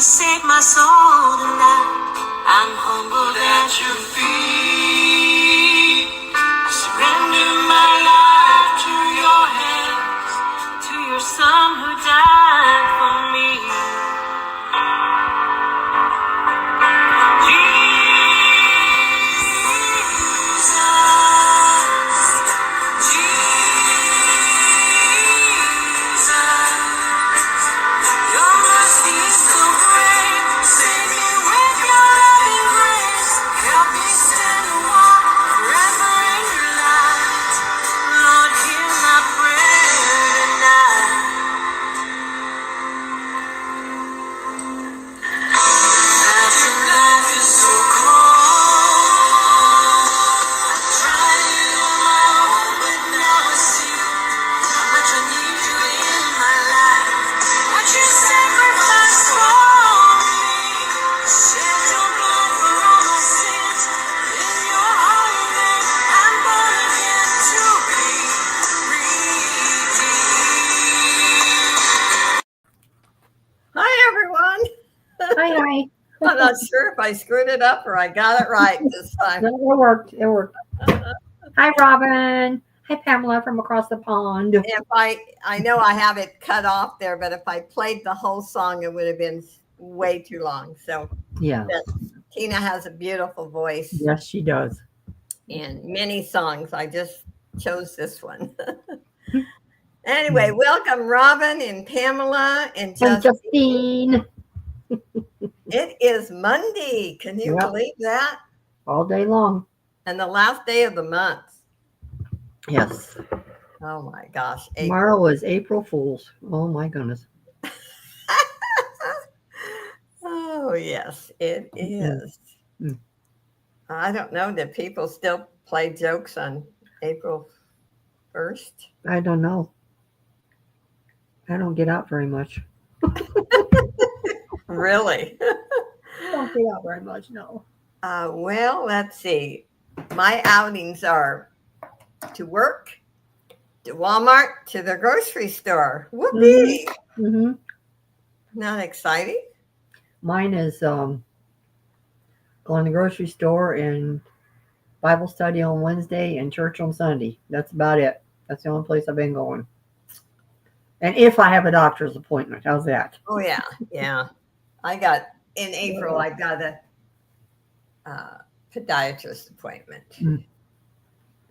save my soul tonight. I'm humbled at your feet. Surrender my life to your hands, to your son who died for me. Hi. I'm not sure if I screwed it up or I got it right this time. No, it worked. It worked. Hi, Robin. Hi, Pamela from across the pond. If I know I have it cut off there, but if I played the whole song, it would have been way too long. So Yeah. Tina has a beautiful voice. Yes, she does. And many songs. I just chose this one. Anyway, welcome Robin and Pamela and Justine. It is Monday. Can you believe that? All day long. And the last day of the month. Yes. Oh my gosh. Tomorrow is April Fool's. Oh my goodness. Oh yes, it is. Mm-hmm. I don't know. Do people still play jokes on April 1st? I don't know. I don't get out very much. Really? Don't get out very much, no. Well, let's see. My outings are to work, to Walmart, to the grocery store. Whoopee! Mm-hmm. Not exciting? Mine is going to the grocery store and Bible study on Wednesday and church on Sunday. That's about it. That's the only place I've been going. And if I have a doctor's appointment, how's that? Oh, yeah. Yeah. In April, I got a podiatrist appointment. Mm.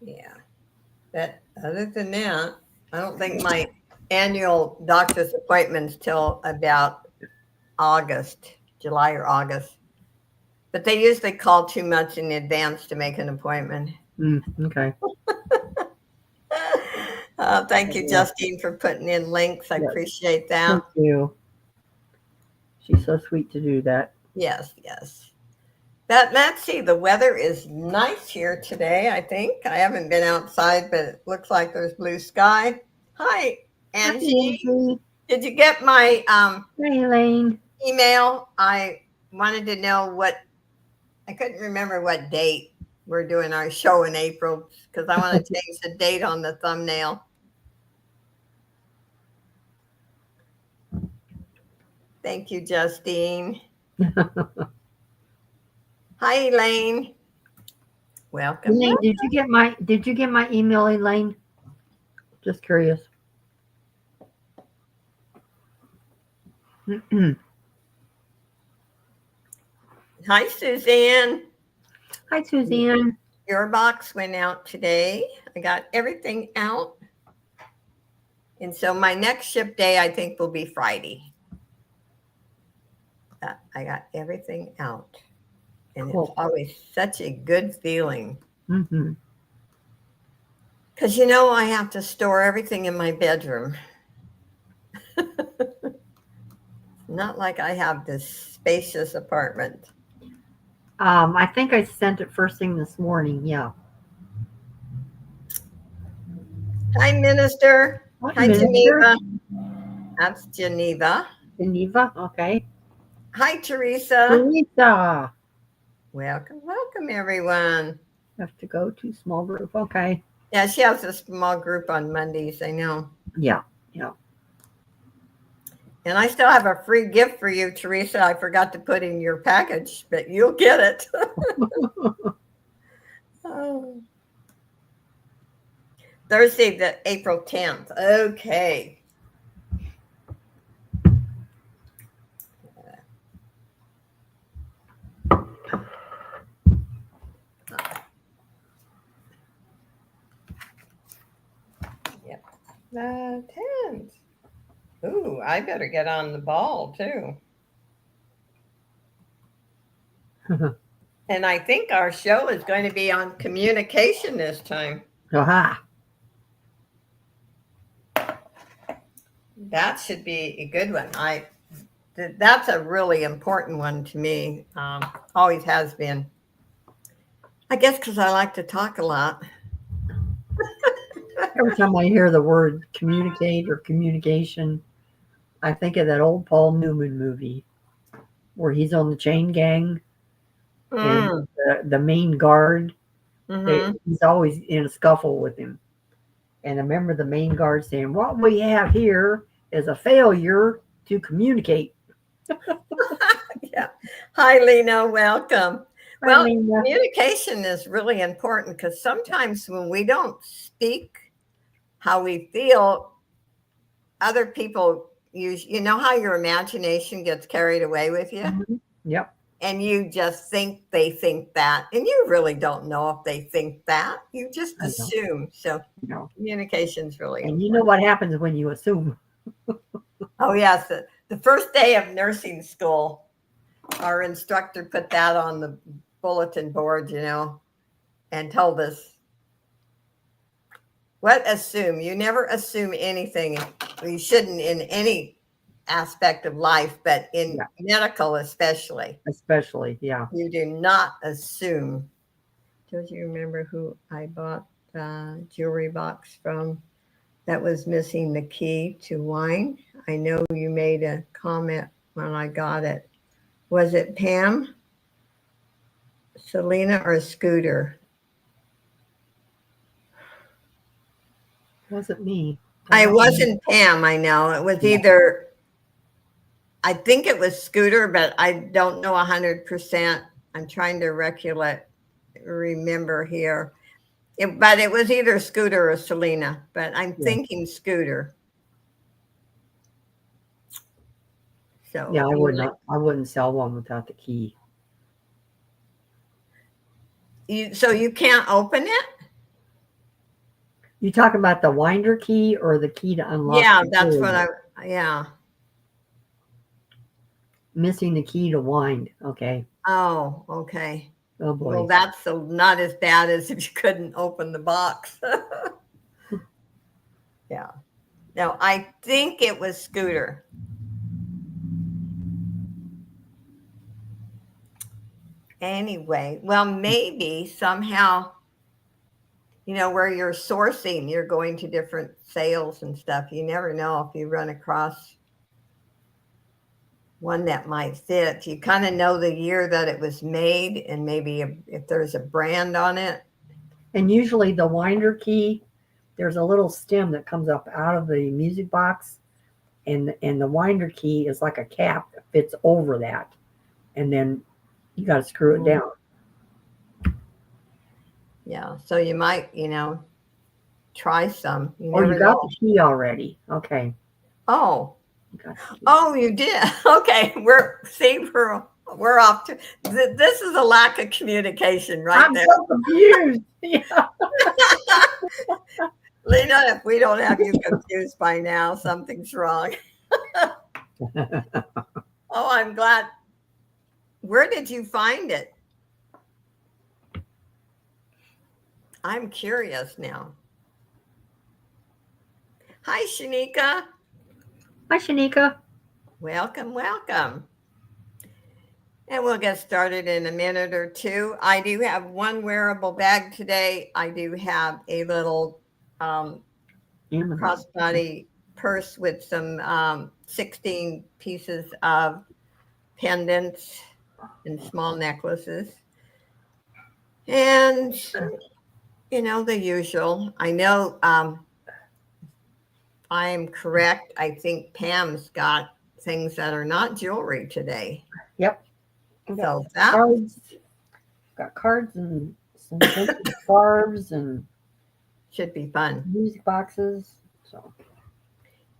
Yeah. But other than that, I don't think my annual doctor's appointment's till about August, July or August. But they usually call too much in advance to make an appointment. Okay. Thank you, Justine, for putting in links. I appreciate that. Thank you. She's so sweet to do that. Yes, yes. But let's see, the weather is nice here today, I think. I haven't been outside, but it looks like there's blue sky. Hi, Angie. Hi, did you get my Hi, Elaine. email? I wanted to know I couldn't remember what date we're doing our show in April because I want to change the date on the thumbnail. Thank you, Justine. Hi, Elaine. Welcome. Elaine, did you get my email, Elaine? Just curious. Hi, Suzanne. Hi, Suzanne. Your box went out today. I got everything out. And so my next ship day, I think, will be Friday. I got everything out. And It's always such a good feeling. Mm-hmm. Because, I have to store everything in my bedroom. Not like I have this spacious apartment. I think I sent it first thing this morning. Yeah. Hi, Minister. Hi, Minister. Geneva. That's Geneva. Geneva. Okay. Hi, Teresa. Teresa. Welcome, everyone. Have to go to small group. Okay. Yeah, she has a small group on Mondays, I know. Yeah. And I still have a free gift for you, Teresa. I forgot to put in your package, but you'll get it. Oh. Thursday, the April 10th. Okay. Yep. The 10th. Ooh, I better get on the ball too. And I think our show is going to be on communication this time. Aha. That should be a good one. That's a really important one to me. Always has been. I guess because I like to talk a lot. Every time I hear the word communicate or communication, I think of that old Paul Newman movie where he's on the chain gang and the main guard. He's always in a scuffle with him. And I remember the main guard saying, "What we have here is a failure to communicate." Yeah. Hi, Lena. Welcome. Hi, Well, Lena. communication is really important because sometimes when we don't speak how we feel, other people use, you know how your imagination gets carried away with you? Mhm. Yep. And you just think they think that. And you really don't know if they think that. You just I know. assume. So No. communication is really And important. you know what happens when you assume. Oh, yes. The first day of nursing school, our instructor put that on the bulletin board, you know, and told us, what assume? You never assume anything. You shouldn't in any aspect of life, but in medical especially. Especially, yeah. You do not assume. Don't you remember who I bought the jewelry box from that was missing the key to wine? I know you made a comment when I got it. Was it Pam, Selena, or Scooter? Wasn't me. I wasn't Pam, I know. It was either, I think it was Scooter, but I don't know 100%. I'm trying to remember here. But it was either Scooter or Selena, but I'm thinking Scooter. So yeah, I wouldn't sell one without the key. So you can't open it? You talking about the winder key or the key to unlock? Yeah, that's what yeah. Missing the key to wind. Okay. Oh, okay. Oh boy. Well, that's not as bad as if you couldn't open the box. Yeah. No, I think it was Scooter. Anyway, well, maybe somehow, you know, where you're sourcing, you're going to different sales and stuff. You never know if you run across one that might fit. You kind of know the year that it was made and maybe if there's a brand on it. And usually the winder key, there's a little stem that comes up out of the music box, and the winder key is like a cap that fits over that, and then you got to screw it down. Yeah, so you might, you know, try some. You got the key already. Okay. Oh. Oh, you did. Okay, we're off to this is a lack of communication right there. I'm so confused. Yeah. Lena, if we don't have you confused by now, something's wrong. Oh, I'm glad. Where did you find it? I'm curious now. Hi, Shanika. Hi, Shanika. Welcome, welcome. And we'll get started in a minute or two. I do have one wearable bag today. I do have a little crossbody purse with some 16 pieces of pendants and small necklaces. And, you know, the usual. I know I am correct. I think Pam's got things that are not jewelry today. Yep. So that Cards. Got cards and some vintage scarves and should be fun. music boxes. So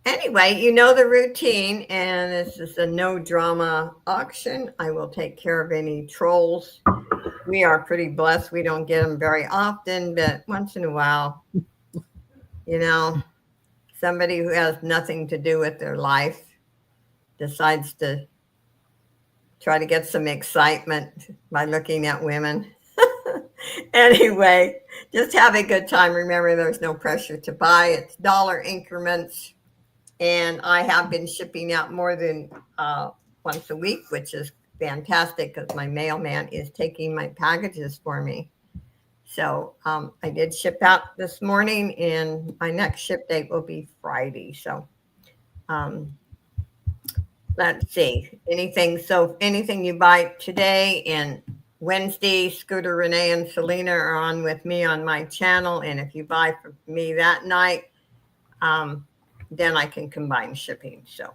Anyway, you know the routine, and this is a no drama auction. I will take care of any trolls. We are pretty blessed. We don't get them very often, but once in a while, you know, somebody who has nothing to do with their life decides to try to get some excitement by looking at women. Anyway, just have a good time. Remember, there's no pressure to buy. It's dollar increments. And I have been shipping out more than once a week, which is fantastic because my mailman is taking my packages for me. So I did ship out this morning, and my next ship date will be Friday. So let's see. Anything you buy today and Wednesday, Scooter, Renee, and Selena are on with me on my channel. And if you buy from me that night, then I can combine shipping. So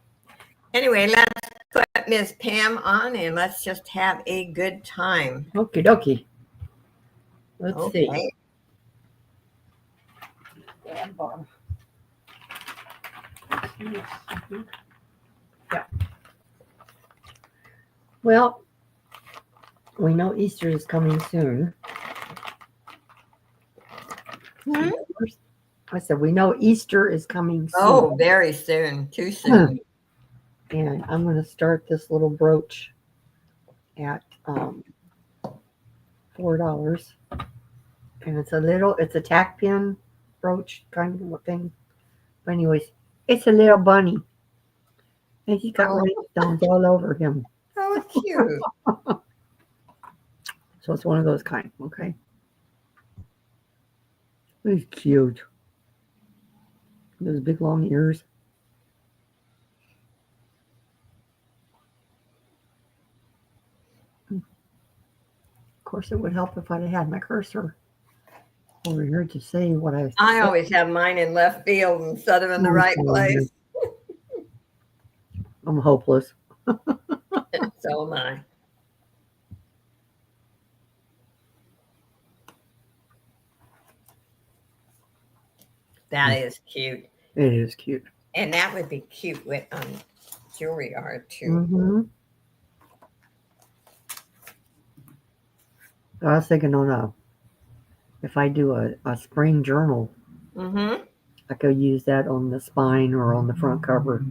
anyway, let's put Ms. Pam on and let's just have a good time. okie dokie. Let's see. Okay. Yeah. Well, we know Easter is coming soon. Hmm? I said we know Easter is coming soon. Oh, very soon. Too soon. And I'm going to start this little brooch at $4. And it's a tack pin brooch kind of thing. But anyways, it's a little bunny. And he's got rhinestones all over him. Oh, cute. So it's one of those kind, okay? He's cute. Those big long ears. Of course, it would help if I'd had my cursor over here to say what I always have mine in left field instead of in the right place. I'm hopeless. So am I. That is cute. It is cute. And that would be cute with jewelry art too. Mm-hmm. I was thinking if I do a spring journal, Mm-hmm. I could use that on the spine or on the front cover.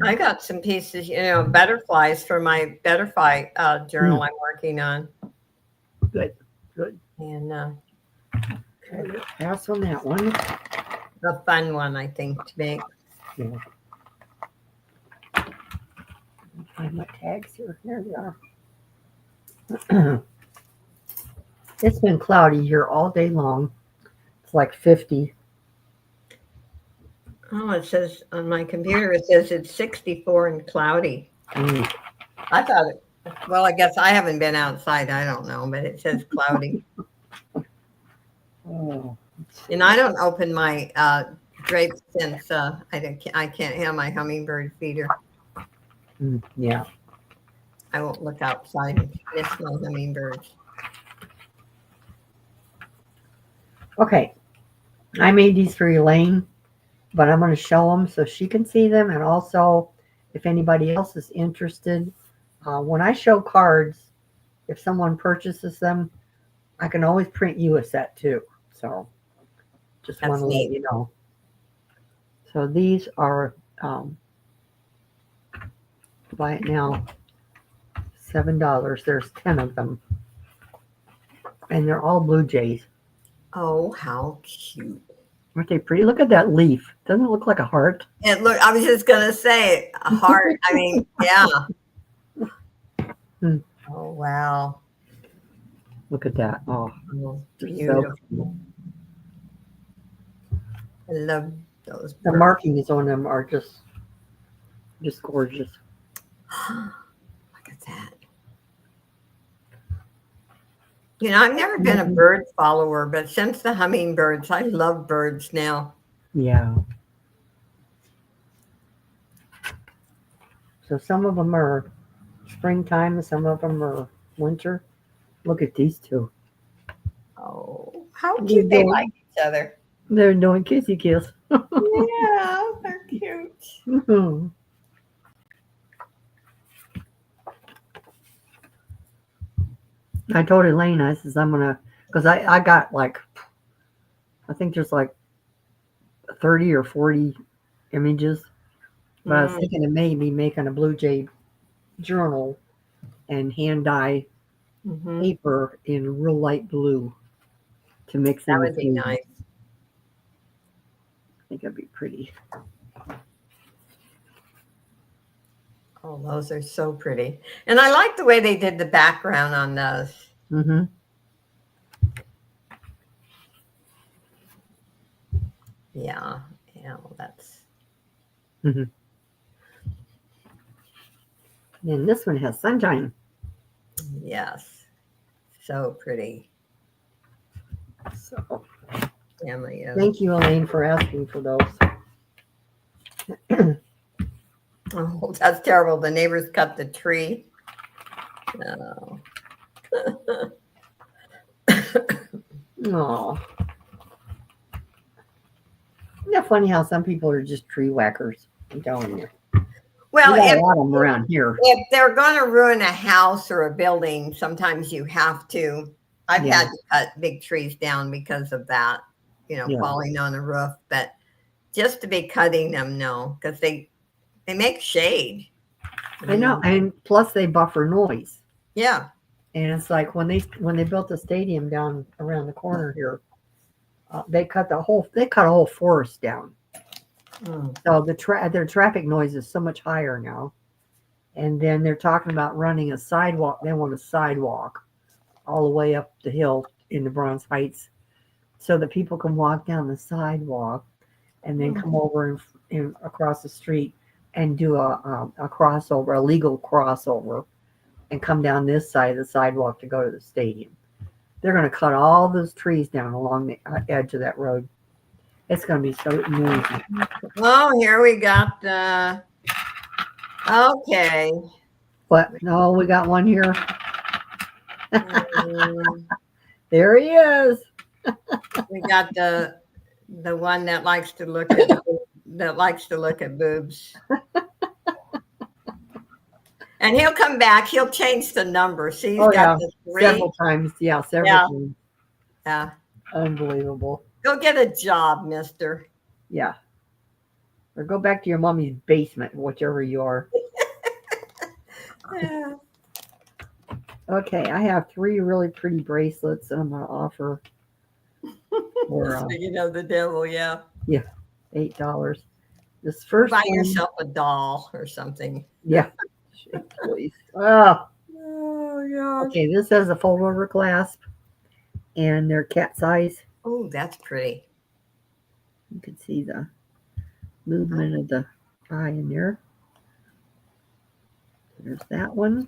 I got some pieces, butterflies for my butterfly journal I'm working on. Good. And Pass on that one. a fun one, I think, to make. Yeah. Find my tags here. There they are. It's been cloudy here all day long. It's like 50. Oh, it says on my computer, it says it's 64 and cloudy. Mm. I thought it, well, I guess I haven't been outside. I don't know, but it says cloudy. Oh. And I don't open my drapes since I can't have my hummingbird feeder. Yeah. I won't look outside and miss my hummingbirds. Okay. I made these for Elaine, but I'm going to show them so she can see them. And also, if anybody else is interested, when I show cards, if someone purchases them, I can always print you a set too. So just want to let you know. So these are, buy it now, $7. There's 10 of them. And they're all Blue Jays. Oh, how cute. Aren't they pretty? Look at that leaf. Doesn't it look like a heart? I was just going to say a heart. I mean, yeah. Hmm. Oh, wow. Look at that. Oh, Beautiful. I love those the birds. markings on them are just gorgeous. Look at that. I've never been a bird follower, but since the hummingbirds, I love birds now. Yeah. So some of them are springtime and some of them are winter. Look at these two. Oh, how They're cute they doing, like each other. they're doing kissy kiss. Yeah, they're cute. Mhm. I told Elaine, I says, I'm going to, because I got like, I think there's like 30 or 40 images. But I was Mm, thinking of maybe making a Blue Jay journal and hand dye mhm. paper in real light blue to mix That in would with be me. nice. I think that'd be pretty. Oh, those are so pretty. And I like the way they did the background on those. Mm-hmm. Yeah, yeah, well, that's Mm-hmm. And this one has sunshine. yes, so pretty. So Family of thank you, Elaine, for asking for those. oh, that's terrible. The neighbors cut the tree. Oh. Oh. Isn't that funny how some people are just tree whackers? I'm telling you. Well, We got a if lot of them around here. if they're going to ruin a house or a building, sometimes you have to. I've Yeah. had to cut big trees down because of that, Yeah. falling on the roof. But just to be cutting them, no, because they make shade. I know. And plus they buffer noise. Yeah. And it's like when they built the stadium down around the corner here, they cut a whole forest down. Mm. So their traffic noise is so much higher now. And then they're talking about running a sidewalk. They want a sidewalk all the way up the hill into Bronze Heights, so that people can walk down the sidewalk and then come over and across the street and do a crossover, a legal crossover, and come down this side of the sidewalk to go to the stadium. They're going to cut all those trees down along the edge of that road. It's going to be so noisy. Oh, here we got the. Okay. But no, we got one here. Mm, There he is. we got the one that likes to look at boobs. And he'll come back. He'll change the number. See, he's got the 3. Several times. Yeah, several Yeah. times. Yeah. Unbelievable. Go get a job, mister. Yeah. Or go back to your mommy's basement, whichever you are. Yeah. Okay, I have 3 really pretty bracelets that I'm going to offer for Speaking of the devil, yeah. $8. This first Buy one, yourself a doll or something. yeah, please. Oh, Oh, gosh. okay, this has a fold over clasp, and they're cat size. Oh, that's pretty. You can see the movement of the eye in there. There's that one.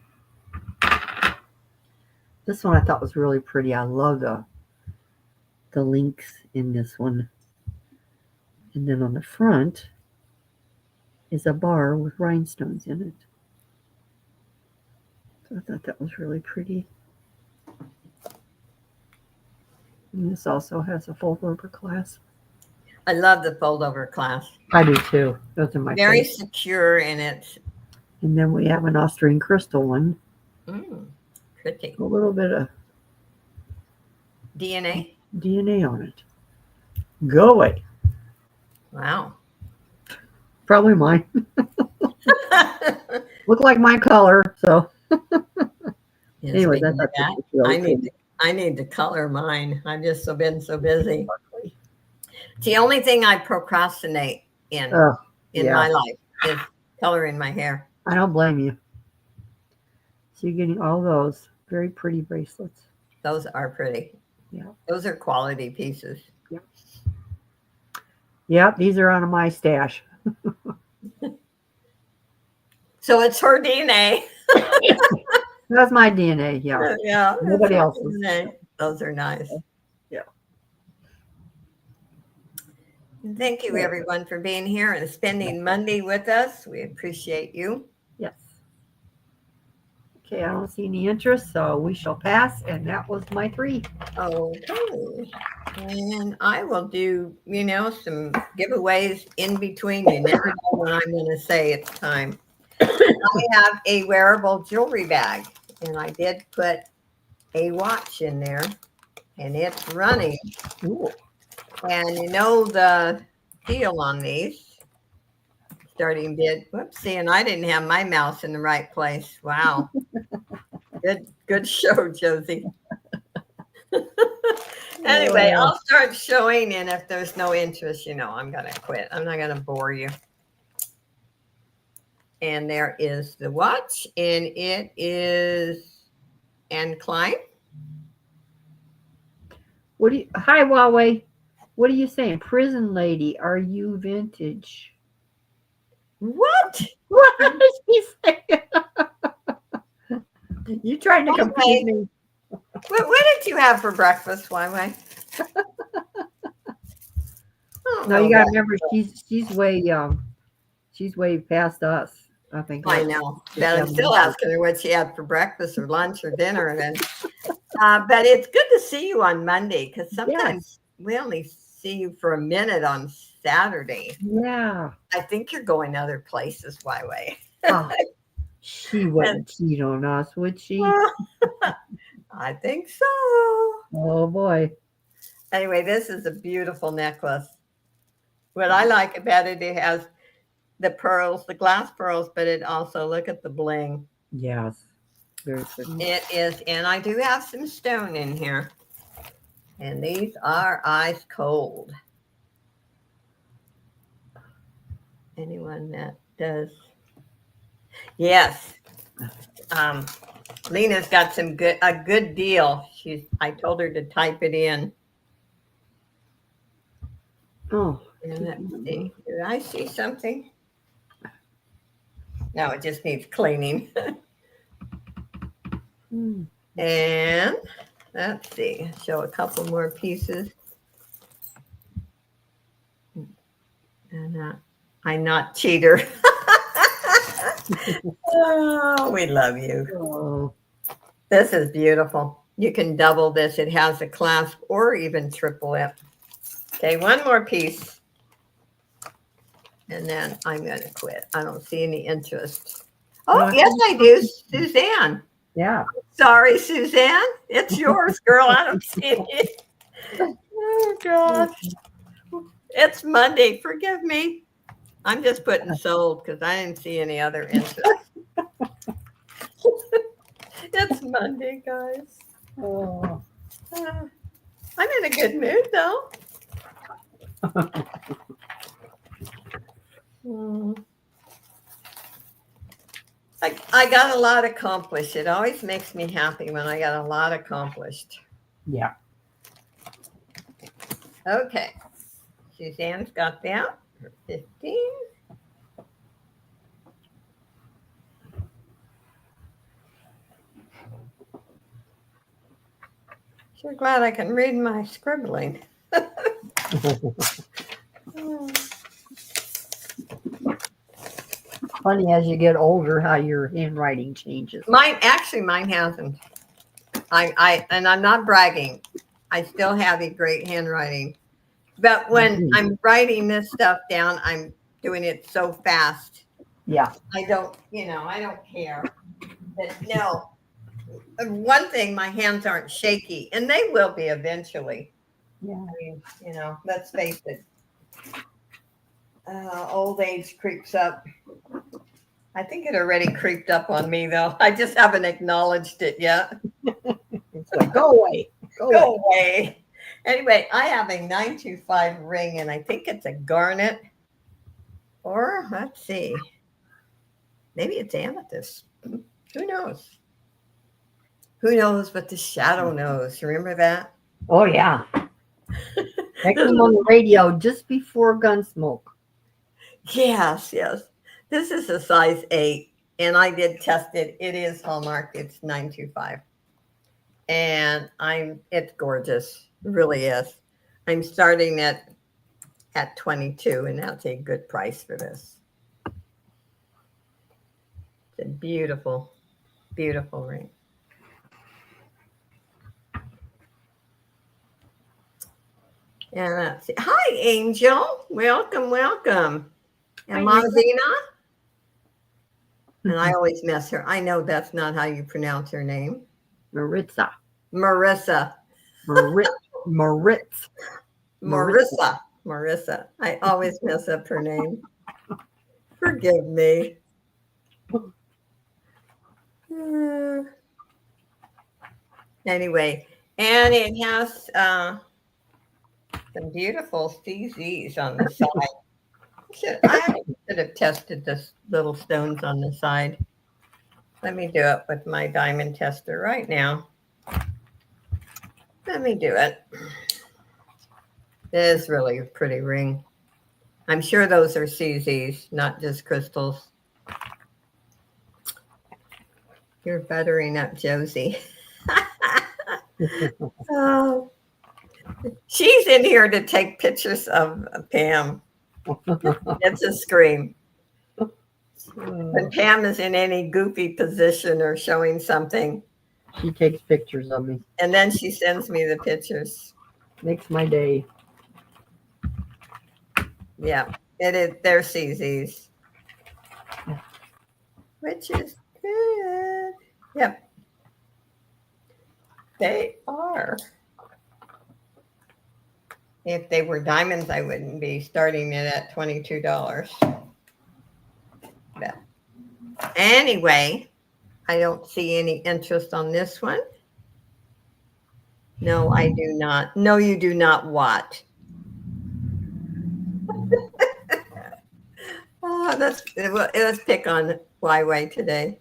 This one I thought was really pretty. I love the links in this one. And then on the front is a bar with rhinestones in it. So I thought that was really pretty. And this also has a fold over clasp. I love the fold over clasp. I do too. Those are my Very favorite. secure in it. And then we have an Austrian crystal one. Pretty. A little bit of DNA. DNA on it. Go away. Wow. Probably mine. Look like my color. So Yeah, anyway, speaking that's of that, really I need to color mine. I've just been so busy. It's the only thing I procrastinate in yeah. my life is coloring my hair. I don't blame you. So you're getting all those very pretty bracelets. Those are pretty. Yeah. Those are quality pieces. Yep, these are out of my stash. So it's her DNA. That's my DNA. Yeah. Yeah. Nobody it's her else's. DNA. Those are nice. Yeah. Thank you, everyone, for being here and spending Monday with us. We appreciate you. Yes. Okay, I don't see any interest, so we shall pass. And that was my 3. Okay. And I will do, some giveaways in between. You never know when I'm going to say it's time. I have a wearable jewelry bag, and I did put a watch in there, and it's running. Ooh. And the deal on these starting bid. Whoopsie, and I didn't have my mouse in the right place. Wow. Good show, Josie. Anyway, I'll start showing, and if there's no interest, I'm going to quit. I'm not going to bore you. And there is the watch, and it is Anne Klein. Hi, Huawei. What are you saying? Prison lady, are you vintage? What? What is he saying? You trying to confuse me? What did you have for breakfast, Huawei? No, you gotta remember she's way past us. I think. I know. But I'm still asking her what she had for breakfast or lunch or dinner. And but it's good to see you on Monday, because sometimes we only see you for a minute on Saturday. Yeah. I think you're going other places, Huawei. Oh, she wouldn't cheat on us, would she? I think so. Oh boy. Anyway, this is a beautiful necklace. What I like about it, it has the pearls, the glass pearls, but it also, look at the bling. Yes. Very pretty. It is, and I do have some stone in here. And these are ice cold. Anyone that does. Yes. Lena's got a good deal. I told her to type it in. Oh. And let's see. Did I see something? No, it just needs cleaning. And let's see. Show a couple more pieces. And I'm not cheater. Oh, we love you. Oh. This is beautiful. You can double this. It has a clasp or even triple it. Okay, one more piece. And then I'm going to quit. I don't see any interest. Oh, yes, I do. Suzanne. Yeah. Sorry, Suzanne. It's yours, girl. I don't see it. Oh, God. It's Monday. Forgive me. I'm just putting sold because I didn't see any other interest. It's Monday, guys. Oh. I'm in a good mood, though. I got a lot accomplished. It always makes me happy when I got a lot accomplished. Yeah. Okay. Suzanne's got that. 15. Sure glad I can read my scribbling. Funny as you get older how your handwriting changes. Mine hasn't. I'm not bragging. I still have a great handwriting. But when I'm writing this stuff down, I'm doing it so fast. Yeah. I don't care. But no. One thing, my hands aren't shaky, and they will be eventually. Yeah. I mean, let's face it. Old age creeps up. I think it already creeped up on me, though. I just haven't acknowledged it yet. It's like, go away. Go away. Anyway, I have a 925 ring, and I think it's a garnet. Or, let's see. Maybe it's amethyst. Who knows? Who knows but the shadow knows? Remember that? Oh, yeah. That came on the radio just before Gunsmoke. Yes. This is a size 8, and I did test it. It is Hallmark. It's 925. And it's gorgeous. It really is. I'm starting at 22, and that's a good price for this. It's beautiful. Beautiful ring. And let's see. Hi, Angel. Welcome, welcome. And Mazina. And I always mess her. I know that's not how you pronounce her name. Maritza. Marissa. Maritz. Marissa. I always mess up her name. Forgive me. Anyway, and it has some beautiful CZs on the side. I should have tested this little stones on the side. Let me do it with my diamond tester right now. Let me do it. It is really a pretty ring. I'm sure those are CZs, not just crystals. You're buttering up Josie. Oh, she's in here to take pictures of Pam. It's a scream. When Pam is in any goofy position or showing something, She takes pictures of me. and then she sends me the pictures. Makes my day. Yeah, it is. They're CZs, which is good. Yep, they are. If they were diamonds, I wouldn't be starting it at $22. But anyway, I don't see any interest on this one. No, I do not. No, you do not what? Let's pick on Huawei today.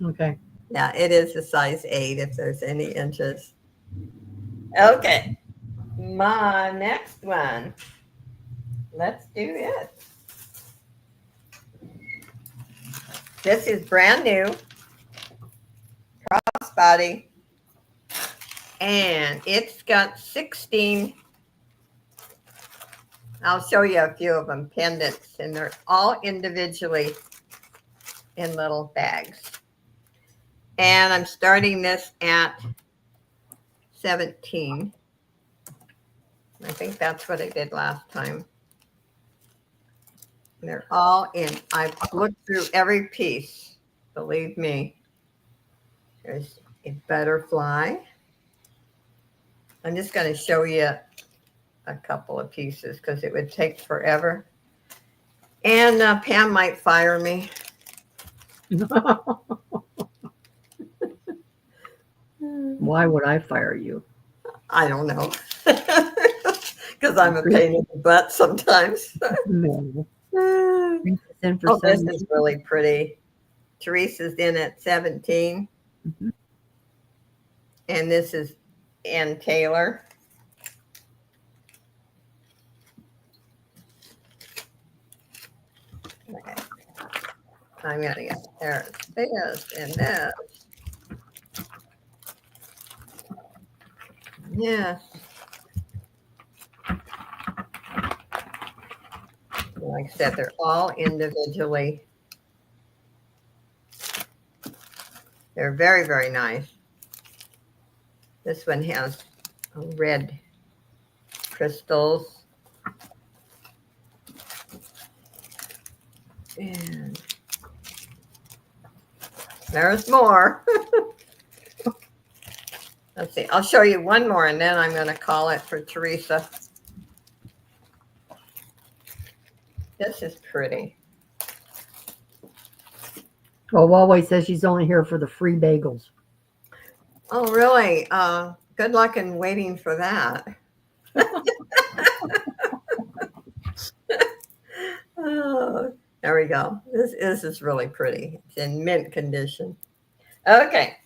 Okay. Yeah, it is a size 8 if there's any interest. Okay, my next one. Let's do it. This is brand new crossbody, and it's got 16. I'll show you a few of them, pendants, and they're all individually in little bags. And I'm starting this at 17. I think that's what I did last time. And they're all in. I've looked through every piece, believe me. There's a butterfly. I'm just going to show you a couple of pieces because it would take forever. And Pam might fire me. Why would I fire you? I don't know. Because I'm a pain in the butt sometimes. No. Oh, In for this some is really pretty. Teresa's in at 17. Mhm. And this is Ann Taylor. Okay. I'm going to get there's this and this. Yeah. Like I said, they're all individually. They're very, very nice. This one has red crystals. And there's more. Let's see. I'll show you one more, and then I'm going to call it for Teresa. This is pretty. Well, Huawei says she's only here for the free bagels. Oh, really? Good luck in waiting for that. Oh, there we go. This is really pretty. It's in mint condition. Okay.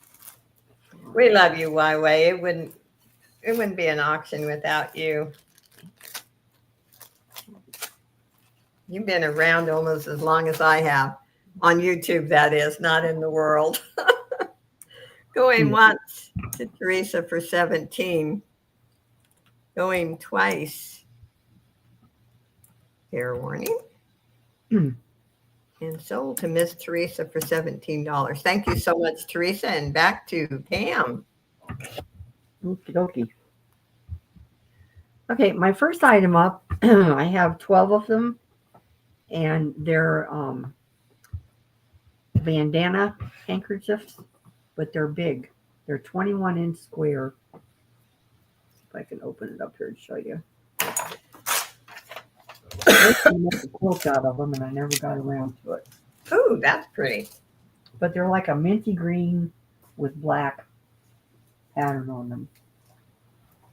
We love you, Huawei. It wouldn't be an auction without you. You've been around almost as long as I have. On YouTube, that is, not in the world. Going once to Teresa for 17. Going twice. Fair warning. and sold to Miss Teresa for $17. Thank you so much, Teresa. And back to Pam. Okie dokie. Okay, my first item up, I have 12 of them, and they're bandana handkerchiefs, but they're big. They're 21-inch square. If I can open it up here to show you. I used to make a quilt out of them, and I never got around to it. Oh, that's pretty. But they're like a minty green with black pattern on them.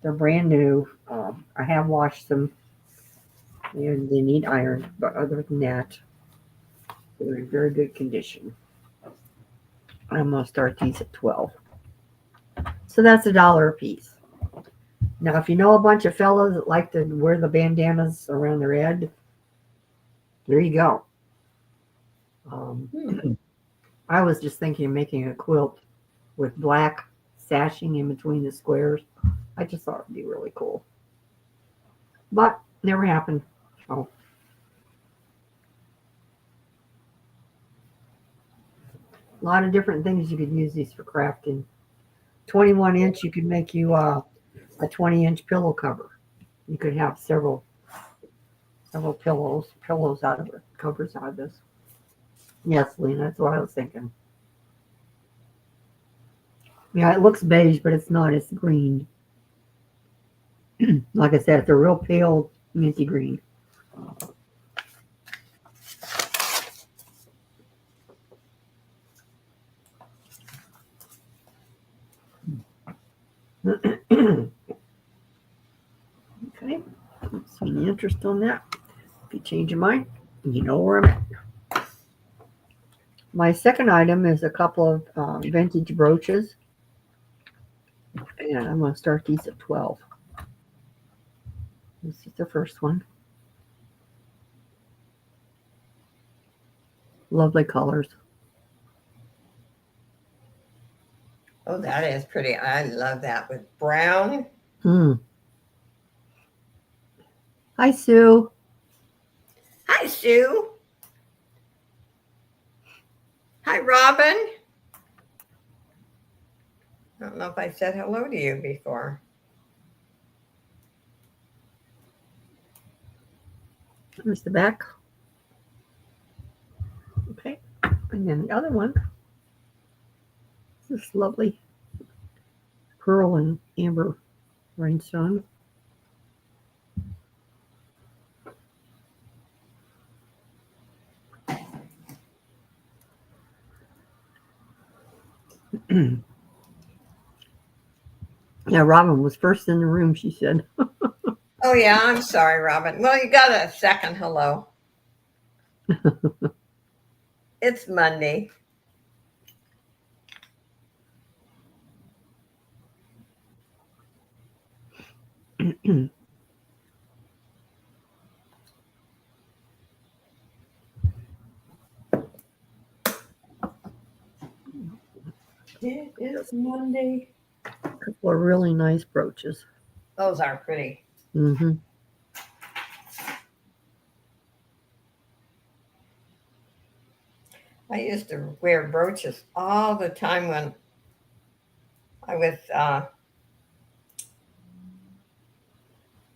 They're brand new. I have washed them. And they need iron, but other than that, they're in very good condition. I'm going to start these at 12. So that's $1 a piece. Now, if you know a bunch of fellows that like to wear the bandanas around their head, there you go. I was just thinking of making a quilt with black sashing in between the squares. I just thought it would be really cool. But never happened. Oh. A lot of different things you could use these for crafting. 21-inch, you could make you a 20-inch pillow cover. You could have several pillows out of it, covers out of this. Yes, Lena, that's what I was thinking. Yeah, it looks beige, but it's not. It's green. Like I said, it's a real pale minty green. Okay, see any interest on that? If you change your mind, you know where I'm at. My second item is a couple of vintage brooches, and I'm going to start these at 12. This is the first one. Lovely colors. Oh, that is pretty. I love that with brown. Hi, Sue. Hi, Sue. Hi, Robin. I don't know if I said hello to you before. There's the back. Okay. And then the other one. This lovely pearl and amber rhinestone. Yeah, Robin was first in the room, she said. Oh, yeah, I'm sorry, Robin. Well, you got a second hello. It's Monday. It is Monday. A couple of really nice brooches. Those are pretty. Mm-hmm. I used to wear brooches all the time when I was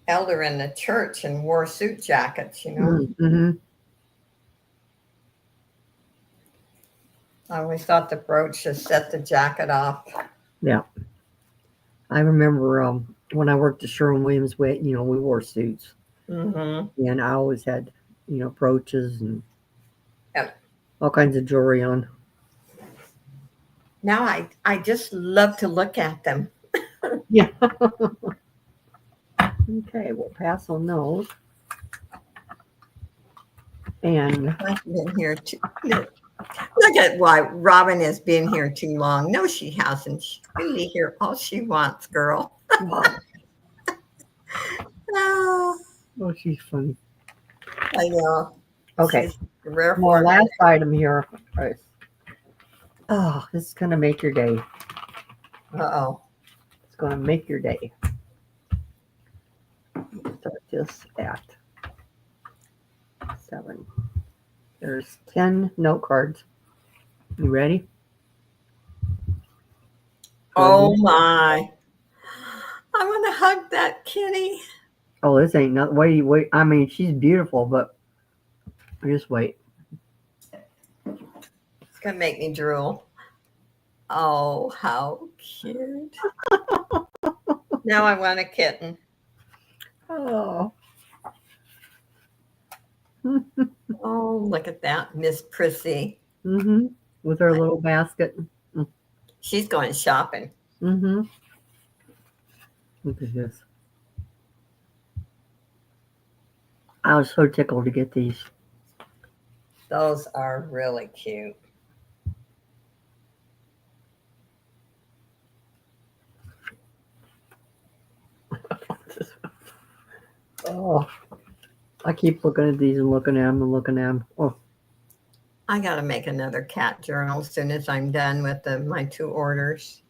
elder in the church and wore suit jackets, you know. Mm-hmm. I always thought the brooch just set the jacket off. Yeah. I remember when I worked at Sherwin-Williams, we wore suits. Mm-hmm. And I always had, brooches and Yep. all kinds of jewelry on. Now I just love to look at them. Yeah. Okay, we'll pass on those. And I've been here too. Look at why Robin has been here too long. No, she hasn't. She can be here all she wants, girl. Oh, she's funny. I know. Okay. She's rare Well, for last item here. Oh, this is going to make your day. Uh-oh. It's going to make your day. Start this at 7. There's 10 note cards. You ready? Oh my. I want to hug that kitty. Oh, this ain't nothing. Wait. I mean, she's beautiful, but just wait. It's going to make me drool. Oh, how cute. Now I want a kitten. Oh. Oh, look at that, Miss Prissy. Mm-hmm. With her little basket. She's going shopping. Mm-hmm. Look at this. I was so tickled to get these. Those are really cute. Oh, I keep looking at these and looking at them and looking at them. Oh, I got to make another cat journal as soon as I'm done with my 2 orders.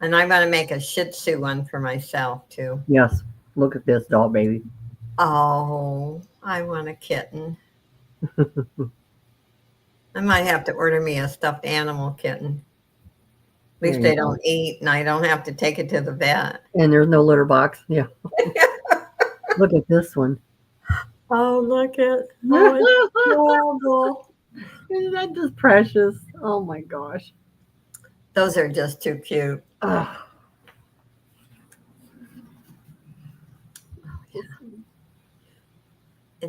And I'm going to make a Shih Tzu one for myself, too. yes. Look at this doll baby. Oh, I want a kitten. I might have to order me a stuffed animal kitten. At least they don't eat, and I don't have to take it to the vet. And there's no litter box. Yeah. Look at this one. Oh, look at oh, it's adorable. Isn't that just precious? Oh my gosh. Those are just too cute. Oh.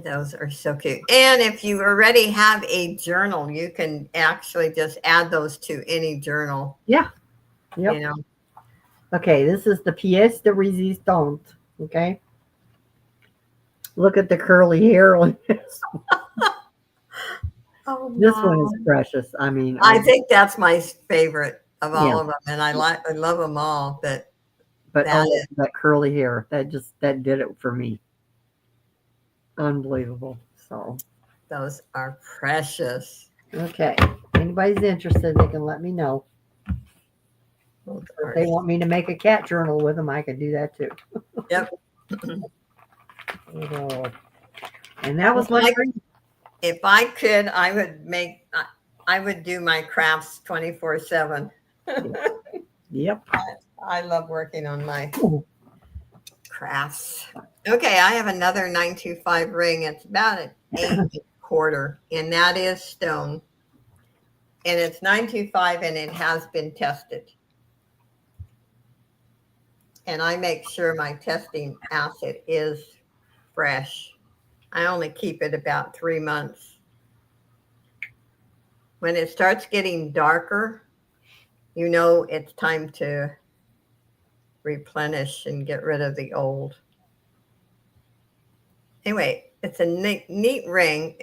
Those are so cute. And if you already have a journal, you can actually just add those to any journal. Yeah. Yep. You know. Okay, this is the pièce de résistance. Okay. Look at the curly hair on this. Oh, This one is precious. I mean, I think that's my favorite of all Yeah. of them, and I love them all. But but that oh, is- that curly hair, that did it for me. Unbelievable. So, those are precious. okay. Anybody's interested, they can let me know. Those If are- they want me to make a cat journal with them, I can do that too. Yep. Oh. And that was my Like- dream. If I could, I would do my crafts 24/7. Yep. I love working on my crafts. Okay, I have another 925 ring. It's about an 8.25, and that is stone. And it's 925, and it has been tested. And I make sure my testing acid is fresh. I only keep it about 3 months. When it starts getting darker, you know it's time to replenish and get rid of the old. Anyway, it's a neat ring,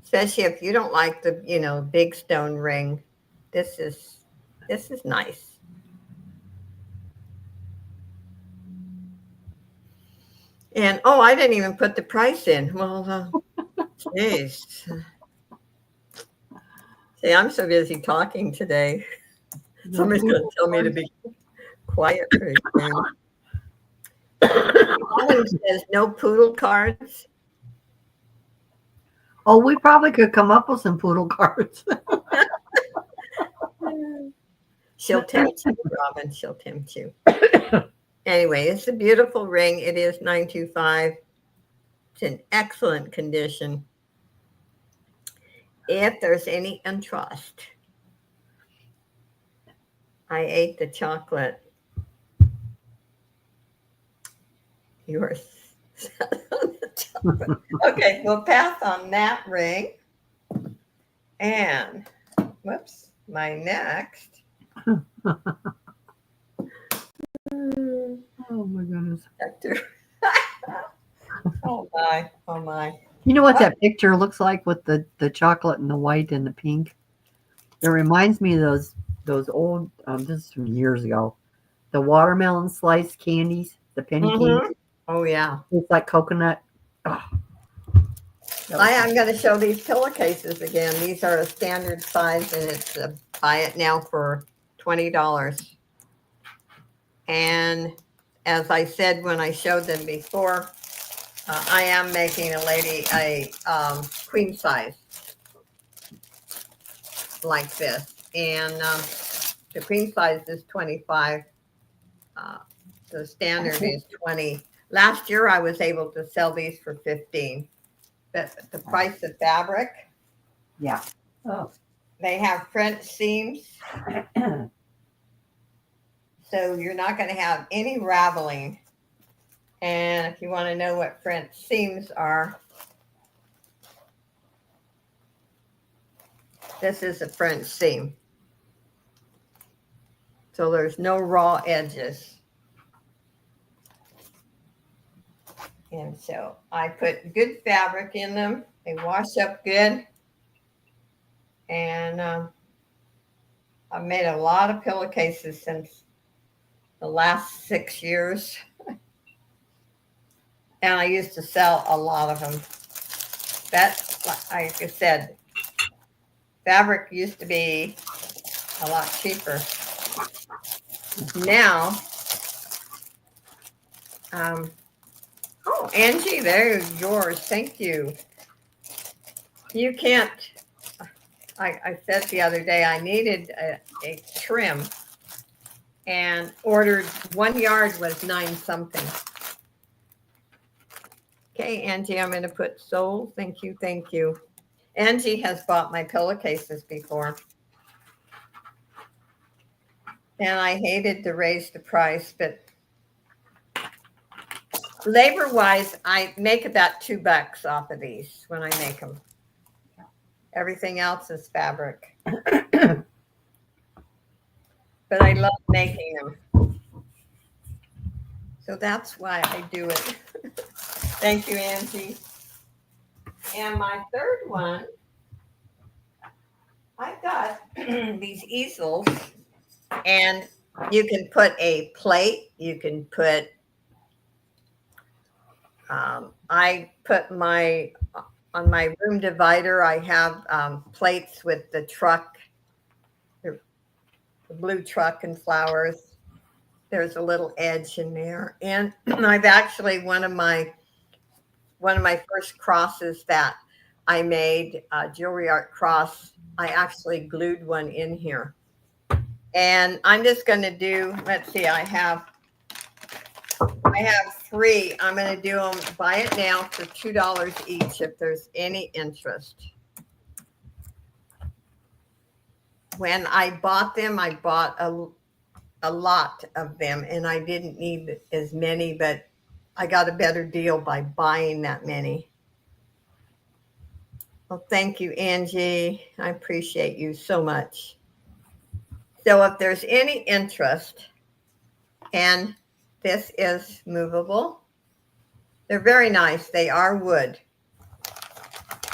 especially if you don't like the big stone ring. This is nice. And oh, I didn't even put the price in. Well, geez. See, I'm so busy talking today. Somebody's going to tell me to be quiet. Very soon. One says no poodle cards. Oh, we probably could come up with some poodle cards. She'll tempt you, Robin. She'll tempt you. Anyway, it's a beautiful ring. It is 925. It's in excellent condition. If there's any interest, I ate the chocolate. Yours. Okay, we'll pass on that ring. And, whoops, my next. Oh my goodness. Oh my, oh my. You know what that picture looks like with the chocolate and the white and the pink? It reminds me of those old, this is from years ago, the watermelon slice candies, the penny candies. Oh yeah. It's like coconut. Oh. I am going to show these pillowcases again. These are a standard size, and it's buy it now for $20. And as I said when I showed them before, I am making a lady a queen size like this, and the queen size is 25. The standard is 20. Last year, I was able to sell these for 15. But the price of fabric, Yeah. Oh. they have French seams, so you're not going to have any raveling. And if you want to know what French seams are, this is a French seam. So there's no raw edges. And so I put good fabric in them. They wash up good. And I've made a lot of pillowcases since the last 6 years. And I used to sell a lot of them. That, like I said, fabric used to be a lot cheaper. Now, oh, Angie, there's yours. Thank you. You can't, I said the other day I needed a trim and ordered 1 yard was 9 something. Okay, Angie, I'm going to put sold. Thank you. Thank you. Angie has bought my pillowcases before. And I hated to raise the price, but labor wise, I make about $2 off of these when I make them. Everything else is fabric. But I love making them. So that's why I do it. Thank you, Angie. And my third one, I got these easels, and you can put a plate. You can put, I put my, on my room divider, I have plates with the truck, the blue truck and flowers. There's a little edge in there. And I've actually, one of my first crosses that I made, jewelry art cross, I actually glued one in here. And I'm just going to do, let's see, I have 3. I'm going to do them, buy it now for $2 each if there's any interest. When I bought them, I bought a lot of them, and I didn't need as many, but I got a better deal by buying that many. Well, thank you, Angie. I appreciate you so much. So if there's any interest, and this is movable, they're very nice. They are wood.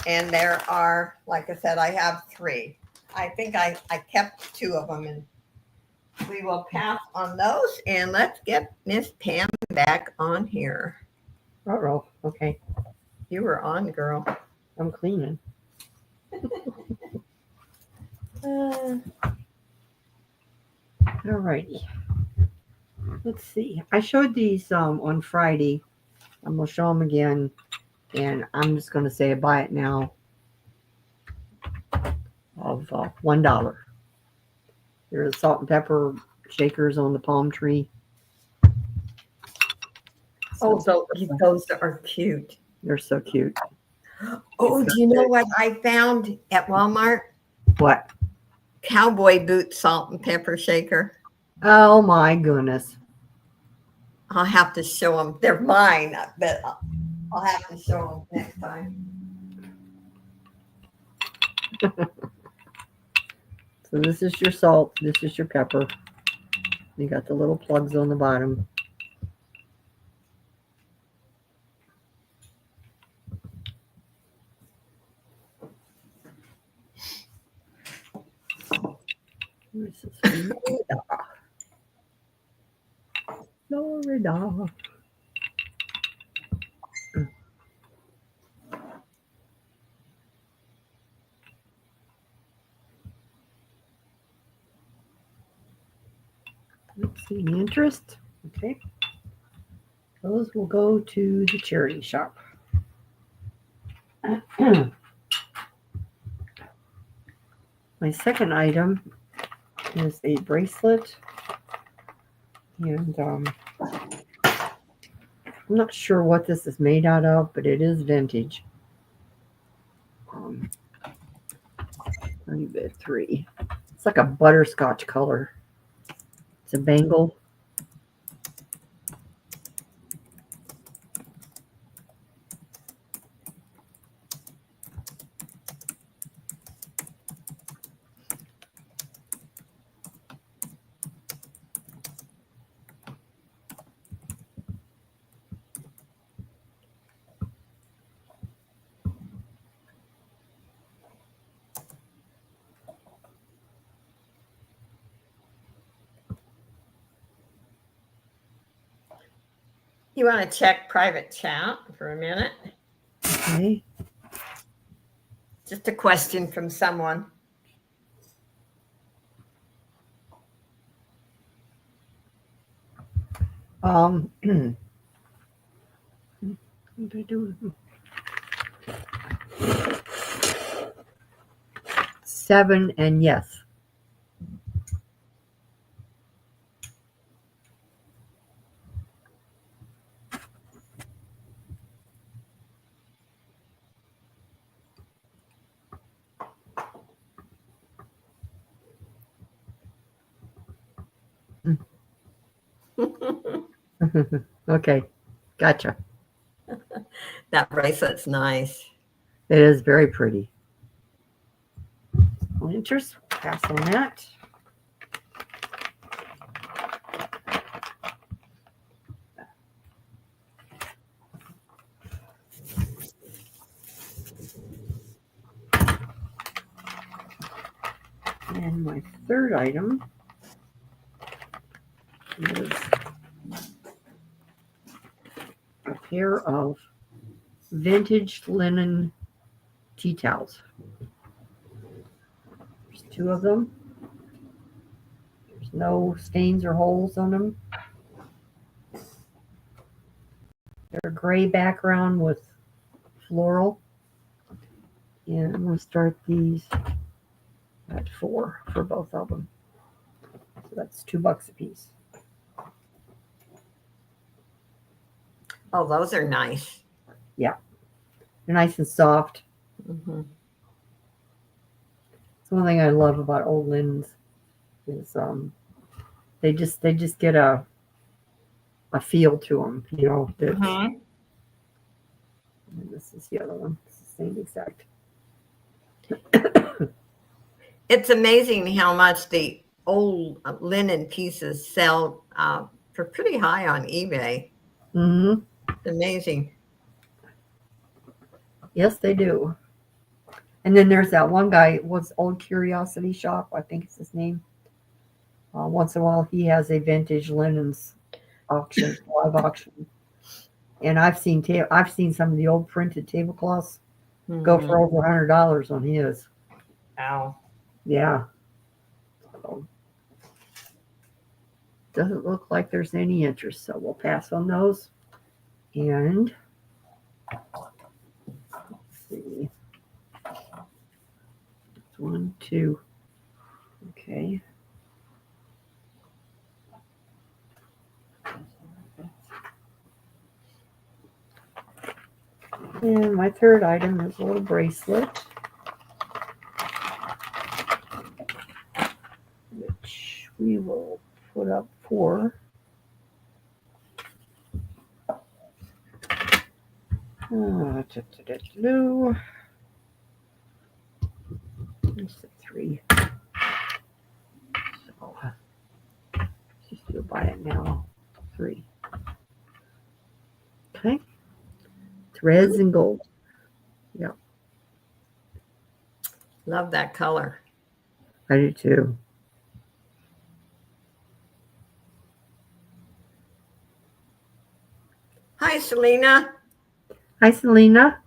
And there are, like I said, I have 3. I think I kept 2 of them, and we will pass on those. And let's get Miss Pam back on here. Uh-oh. Okay. You were on, girl. I'm cleaning. Alrighty. Let's see. I showed these on Friday. I'm gonna show them again, and I'm just gonna say buy it now of $1. There's salt and pepper shakers on the palm tree. Oh, those are cute. They're so cute. Oh, do you know what I found at Walmart? What? Cowboy boot salt and pepper shaker. Oh my goodness. I'll have to show them. They're mine, but I'll have to show them next time. So this is your salt. This is your pepper. You got the little plugs on the bottom. This is Florida. Let's see, interest. Okay. Those will go to the charity shop. My second item is a bracelet, and I'm not sure what this is made out of, but it is vintage. Let me bet 3. It's like a butterscotch color. It's a bangle. You want to check private chat for a minute? Okay. Just a question from someone. What did I do? 7 and yes. Okay, gotcha. That bracelet's nice. It is very pretty. Interest, pass on that. And my third item is a pair of vintage linen tea towels. There's 2 of them. There's no stains or holes on them. They're a gray background with floral. And I'm going to start these at 4 for both of them. So that's $2 a piece. Oh, those are nice. They're nice and soft. Mm-hmm. It's one thing I love about old linens is they just get a feel to them, you know. Mm-hmm. And this is the other one. It's the same exact. It's amazing how much the old linen pieces sell for pretty high on eBay. Mm-hmm. It's amazing. Yes, they do. And then there's that one guy, what's Old Curiosity Shop, I think it's his name. Once in a while, he has a vintage linens auction, live auction. And I've seen some of the old printed tablecloths go for over $100 on his. Wow. Yeah. So, doesn't look like there's any interest, so we'll pass on those. And let's see. 1, 2. Okay. And my third item is a little bracelet, which we will put up for There's the 3. So let's just do buy it now. 3. Okay. Threads and gold. Yep. Love that color. I do too. Hi, Selena. Hi, Selena.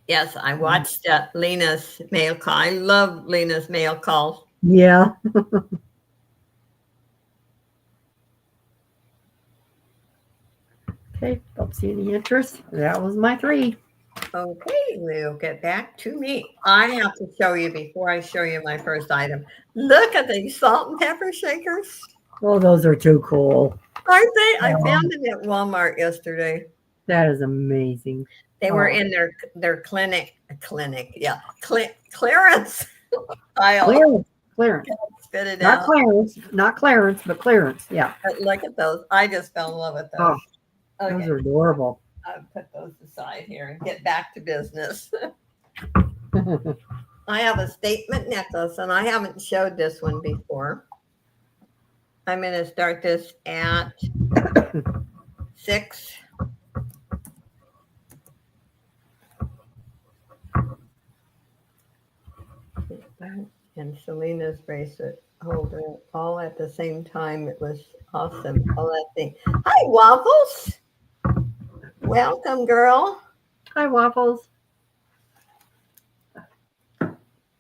Yes, I watched Lena's mail call. I love Lena's mail calls. Yeah. Okay, don't see any interest. That was my 3. Okay, we'll get back to me. I have to show you before I show you my first item. Look at these salt and pepper shakers. Oh, those are too cool. Aren't they? I Oh. found them at Walmart yesterday. That is amazing. They were Oh. in their clearance aisle. Clearance. Spit it Not out. Clarence, but clearance. Yeah. But look at those. I just fell in love with Oh, those. those Okay, are adorable. I'll put those aside here and get back to business. I have a statement necklace, and I haven't showed this one before. I'm going to start this at 6. And Selena's bracelet holder all at the same time. It was awesome. All that thing. Hi, Waffles. Welcome, girl. Hi, Waffles.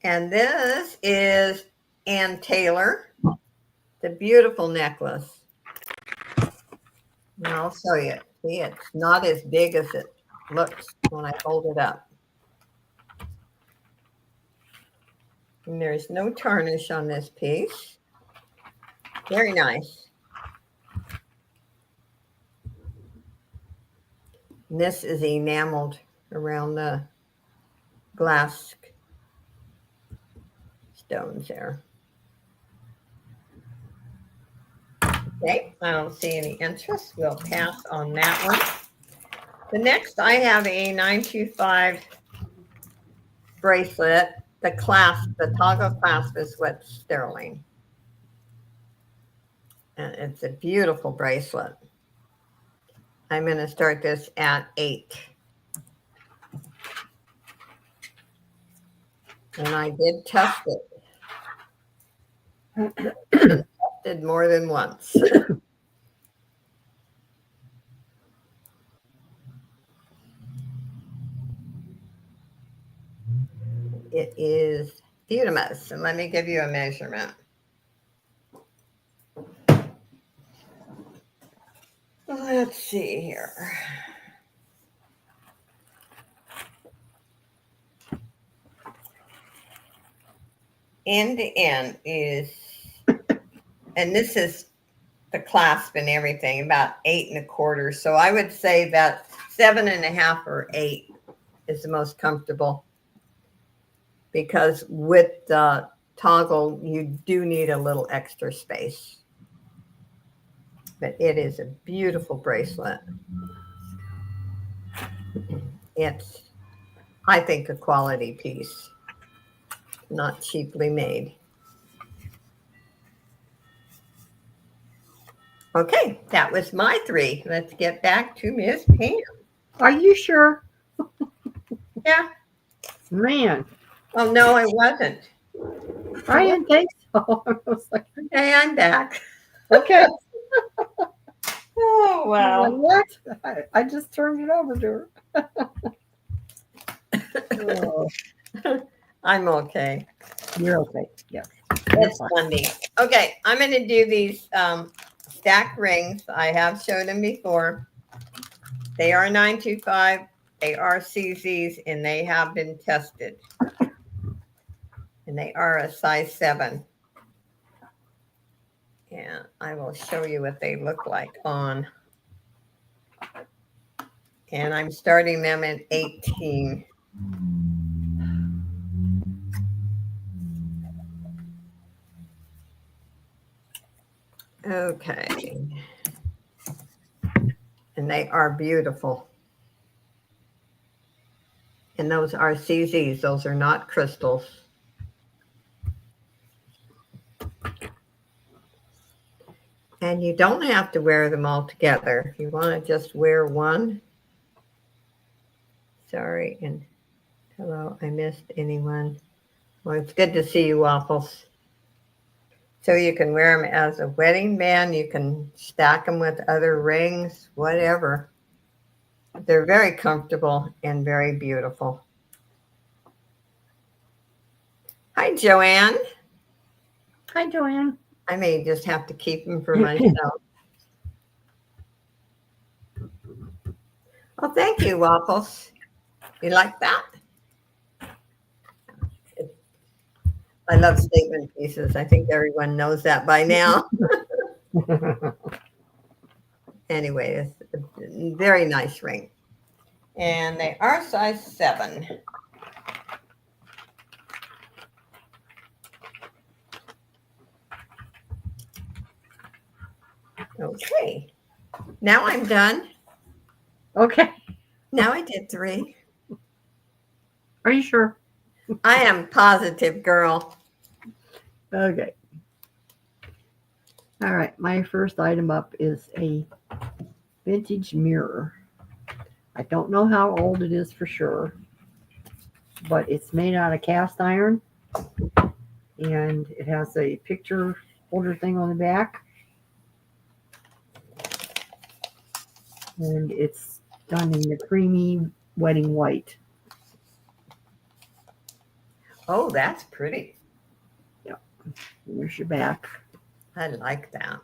And this is Ann Taylor. The beautiful necklace. And I'll show you. See, it's not as big as it looks when I hold it up. And there's no tarnish on this piece. Very nice. And this is enameled around the glass stones there. Okay, I don't see any interest. We'll pass on that one. The next, I have a 925 bracelet. The clasp, the toggle clasp is what's sterling. And it's a beautiful bracelet. I'm going to start this at 8. And I did test it. Tested more than once. It is Fudimus, and let me give you a measurement. Let's see here. End to end is, and this is the clasp and everything, about 8 1/4. So I would say that 7 1/2 or 8 is the most comfortable, because with the toggle, you do need a little extra space. But it is a beautiful bracelet. It's, I think, a quality piece, not cheaply made. Okay, that was my 3. Let's get back to Miss Pam. Are you sure? Yeah. Man, Oh, no, I wasn't. I didn't think so. I was like, Okay, I'm back. okay. Oh, Well, wow. what? I just turned it over to her. Oh, I'm okay. you're okay. Yeah. It's Sunday. Okay, I'm going to do these stack rings. I have showed them before. They are 925. They are CZs, and they have been tested. And they are a size 7. And I will show you what they look like on. And I'm starting them at 18. Okay. And they are beautiful. And those are CZs. Those are not crystals. And you don't have to wear them all together. If you want to just wear one. Sorry, and hello, I missed anyone. Well, it's good to see you, Waffles. So you can wear them as a wedding band. You can stack them with other rings, whatever. They're very comfortable and very beautiful. Hi, Joanne. Hi, Joanne. I may just have to keep them for myself. Well, thank you, Waffles. You like that? I love statement pieces. I think everyone knows that by now. Anyway, it's a very nice ring. And they are size 7. Okay. Now I'm done. Okay. Now I did 3. Are you sure? I am positive, girl. Okay. All right. My first item up is a vintage mirror. I don't know how old it is for sure, but it's made out of cast iron, and it has a picture holder thing on the back, and it's done in the creamy wedding white. Oh, that's pretty. There's your back. I like that.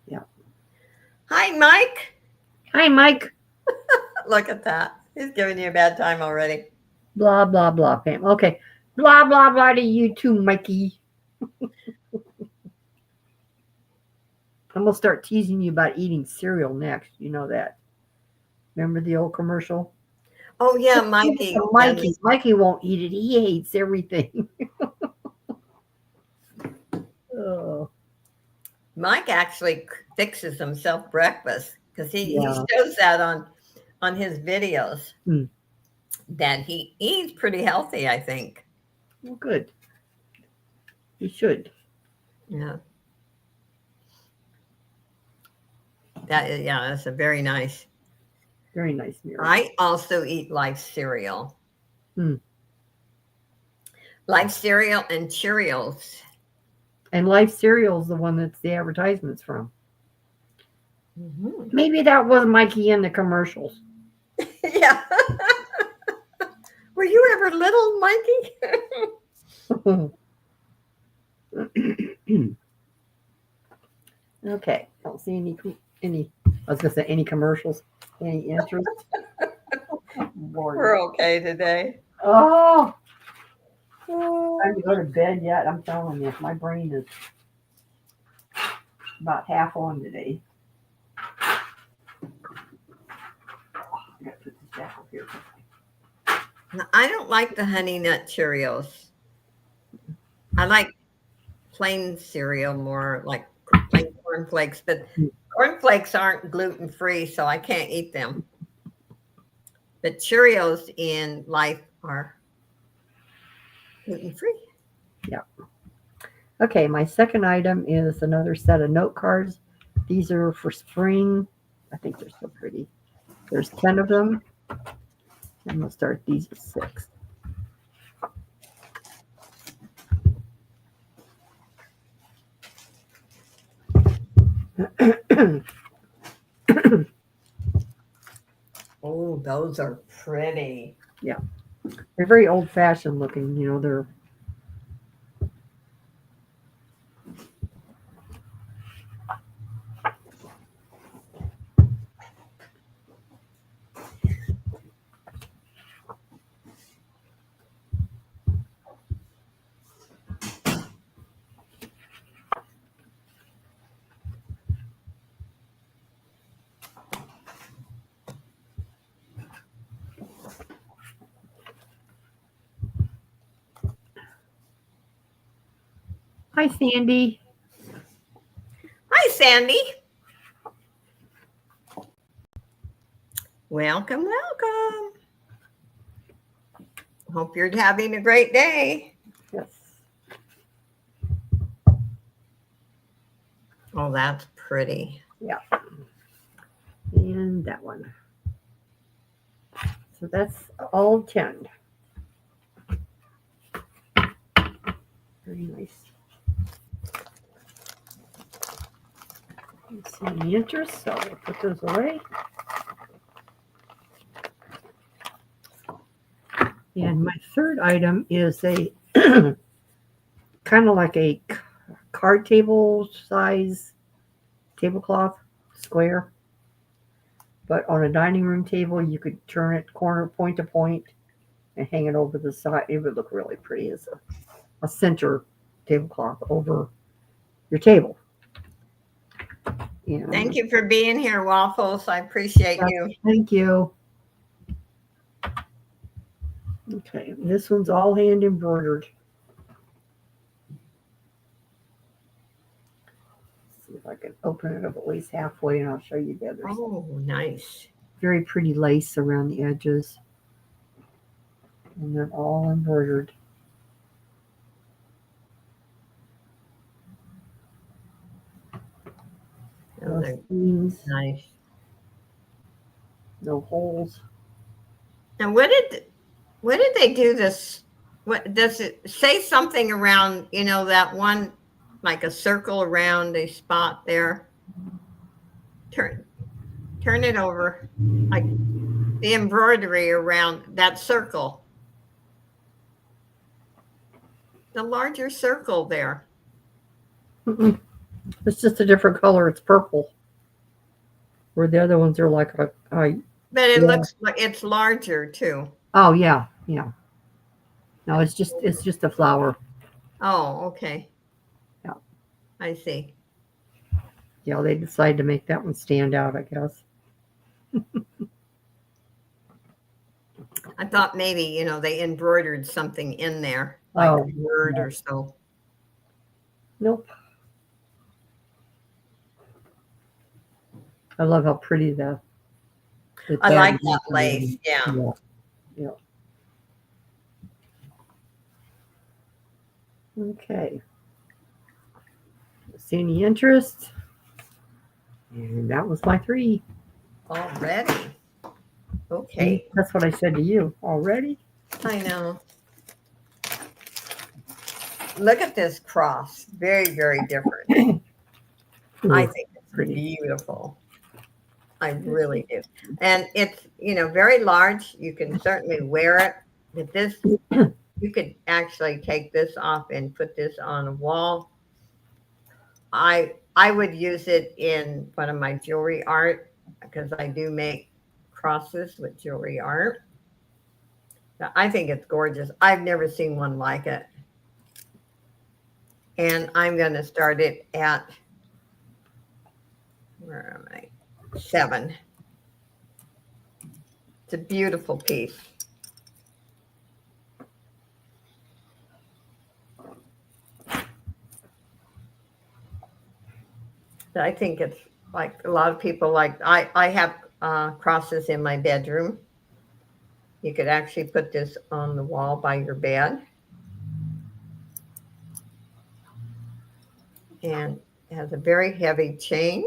Yeah. Hi, Mike. Hi, Mike. Look at that. He's giving you a bad time already. Blah, blah, blah, Pam. Okay. Blah, blah, blah to you too, Mikey. I'm going to start teasing you about eating cereal next. You know that. Remember the old commercial? Oh, yeah, Mikey. Mikey won't eat it. He hates everything. Oh. Mike actually fixes himself breakfast because he Yeah. shows that on his videos Mm. that he eats pretty healthy, I think. Well, good. You should. Yeah. That's a very nice. Very nice mirror. I also eat Life cereal. Mm. Life cereal and Cheerios. And Life Cereal is the one that's the advertisements from. Mm-hmm. Maybe that was Mikey in the commercials. Yeah. Were you ever little, Mikey? Okay. Don't see any. I was gonna say any commercials. Any interest? Lord. We're okay today. Oh. Time to go to bed yet. I'm telling you, my brain is about half on today. I gotta put this back up here. I don't like the Honey Nut Cheerios. I like plain cereal more, like plain cornflakes, but cornflakes aren't gluten-free, so I can't eat them. The Cheerios in Life are gluten-free. Yeah. Okay, my second item is another set of note cards. These are for spring. I think they're so pretty. There's 10 of them. I'm going to start these at 6. Oh, those are pretty. They're very old-fashioned looking. You know, they're Hi, Sandy. Hi, Sandy. Welcome, welcome. Hope you're having a great day. Yes. Oh, that's pretty. Yeah. And that one. So that's all 10. Very nice. Let's see any interest, so we'll put those away. And my third item is a kind of like a card table size tablecloth, square. But on a dining room table, you could turn it corner point to point and hang it over the side. It would look really pretty as a center tablecloth over your table. And Thank you for being here, Waffles. I appreciate you. Thank you. Okay, this one's all hand embroidered. See if I can open it up at least halfway and I'll show you the others. Oh, nice. Very pretty lace around the edges. And they're all embroidered. Oh, No they're seams, nice. no holes. Now, what did they do this? What does it say something around, that one, like a circle around a spot there? Turn it over, like the embroidery around that circle. The larger circle there. Mm-mm. It's just a different color. It's purple. Where the other ones are like a But it Yeah. looks like it's larger too. oh yeah. No, it's just a flower. Oh, okay. Yeah. I see. Yeah, they decided to make that one stand out, I guess. I thought maybe, they embroidered something in there, like Oh, a word no. or so. Nope. I love how pretty the I like tab that is. lace. Yeah. Yeah. Okay. See any interest? And that was my 3. Already. Okay. That's what I said to you already. I know. Look at this cross. Very, very different. I think it's Pretty. beautiful. I really do. And it's, very large. You can certainly wear it. But this, you could actually take this off and put this on a wall. I would use it in one of my jewelry art because I do make crosses with jewelry art. I think it's gorgeous. I've never seen one like it. And I'm going to start it at, where am I? 7. It's a beautiful piece. I think it's like a lot of people like, I have crosses in my bedroom. You could actually put this on the wall by your bed. And it has a very heavy chain.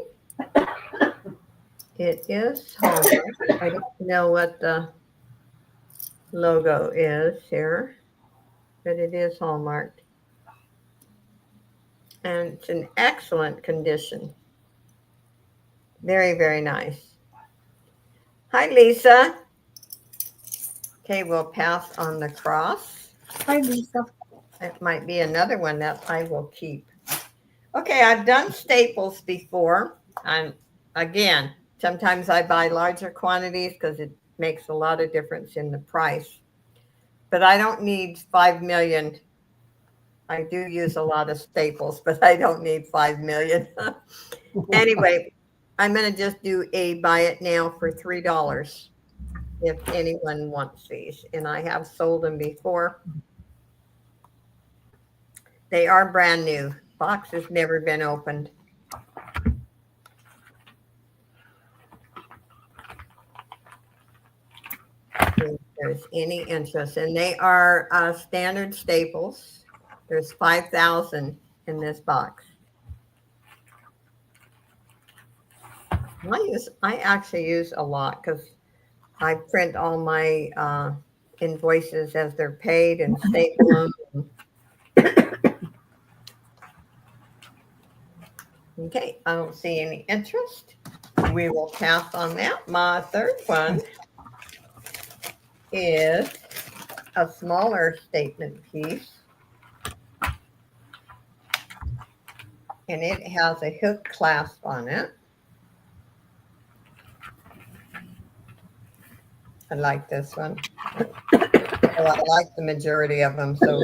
It is Hallmark. I don't know what the logo is here, but it is Hallmarked. And it's in excellent condition. Very, very nice. Hi, Lisa. Okay, we'll pass on the cross. Hi, Lisa. It might be another one that I will keep. Okay, I've done staples before. And again, sometimes I buy larger quantities because it makes a lot of difference in the price. But I don't need 5 million. I do use a lot of staples, but I don't need 5 million. Anyway, I'm going to just do a buy it now for $3 if anyone wants these. And I have sold them before. They are brand new. Box has never been opened. If there's any interest, and they are standard staples. There's 5,000 in this box. I actually use a lot because I print all my invoices as they're paid and staple them. Okay, I don't see any interest. We will pass on that. My third one is a smaller statement piece. and it has a hook clasp on it. I like this one. Well, I like the majority of them, so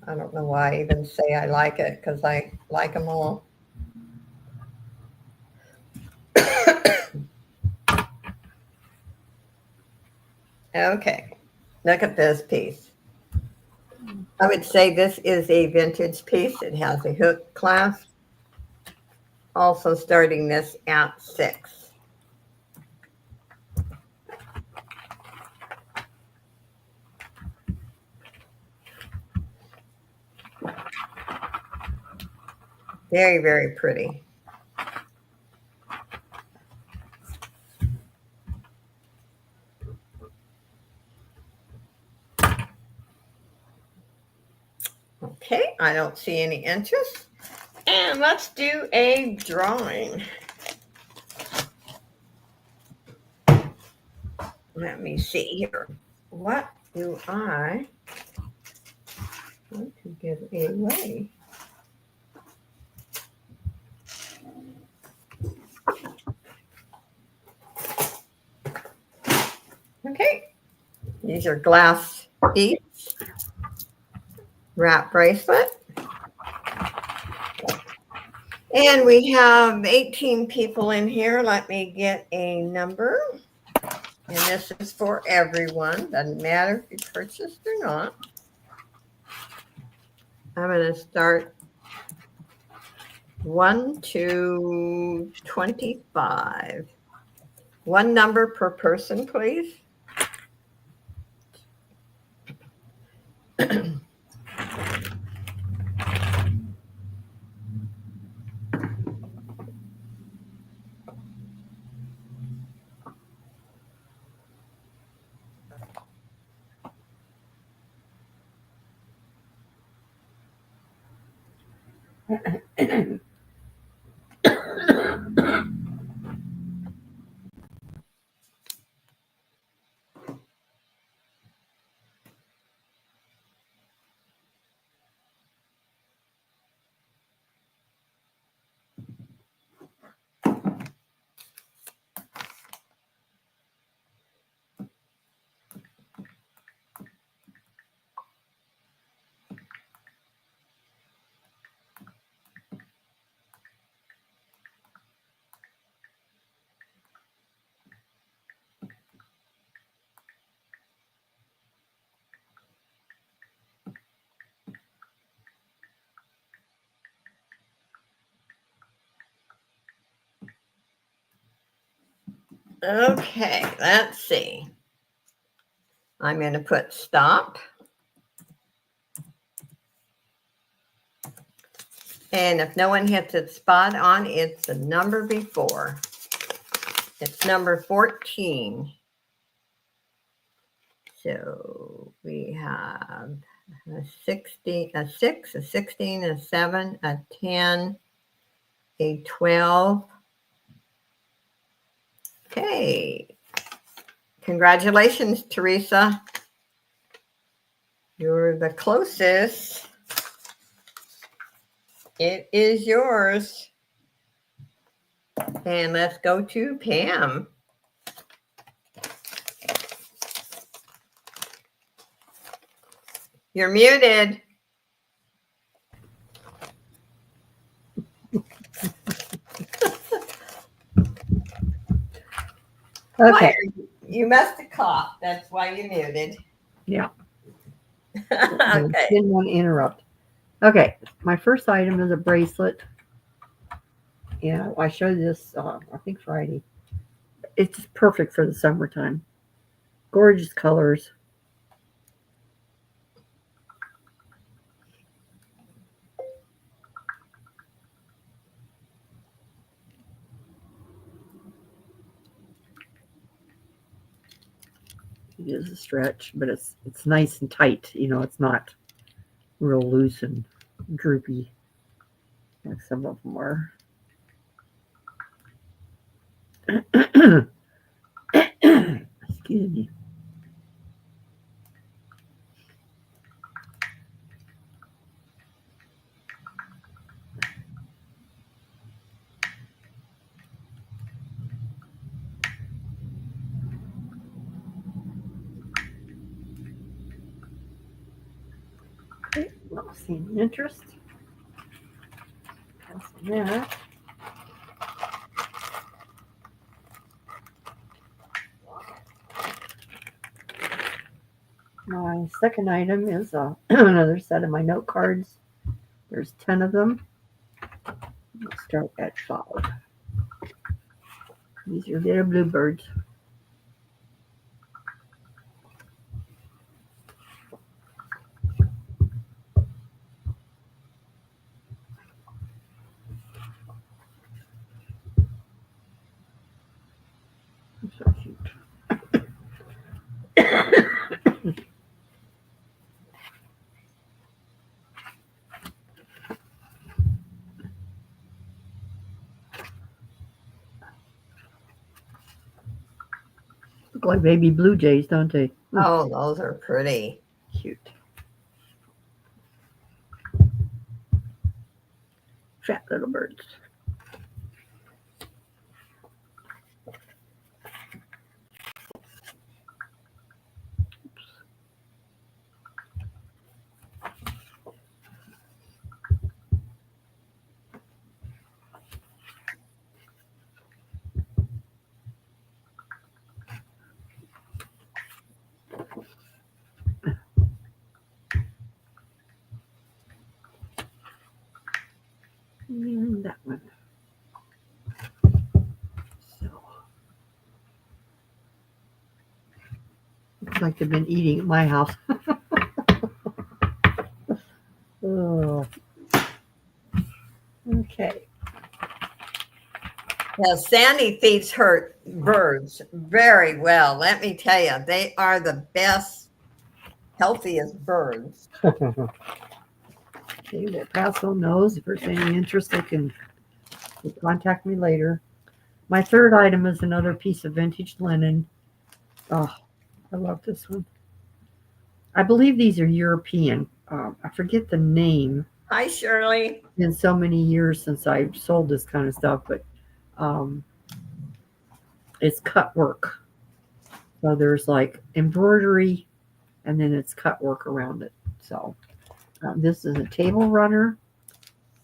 I don't know why I even say I like it, because I like them all. Okay, look at this piece. I would say this is a vintage piece. It has a hook clasp. Also starting this at $6. Very, very pretty. Okay, I don't see any interest. And let's do a drawing. Let me see here. What do I want to give away? Okay, these are glass beads, wrap bracelet. And we have 18 people in here. Let me get a number. And this is for everyone. Doesn't matter if you purchased or not. I'm going to start 1 to 25. One number per person, please. Okay, let's see. I'm going to put stop. And if no one hits it spot on, it's the number before. It's number 14. So we have a 16, a 6, a 16, a 7, a 10, a 12. Okay. Congratulations, Teresa. You're the closest. It is yours. And let's go to Pam. You're muted. Okay. You must have coughed. That's why you muted. Yeah. Okay. Didn't want to interrupt. Okay. My first item is a bracelet. Yeah, I showed this, I think Friday. It's perfect for the summertime. Gorgeous colors. It is a stretch, but it's nice and tight. You know, it's not real loose and droopy like some of them are. Excuse me. Okay, not seeing interest. Passing that. My second item is another set of my note cards. There's 10 of them. Let's start at 5. These are little bluebirds. So cute. Look like baby blue jays, don't they? Oh, those are pretty. Cute. Fat little birds. And that one. So, looks like they've been eating at my house. Oh. Okay. Now, Sandy feeds her birds very well. Let me tell you, they are the best, healthiest birds. Okay, well, Paso knows if there's any interest, they can contact me later. My third item is another piece of vintage linen. Oh, I love this one. I believe these are European. I forget the name. Hi, Shirley. It's been so many years since I sold this kind of stuff, but it's cut work. So there's like embroidery, and then it's cut work around it. So this is a table runner,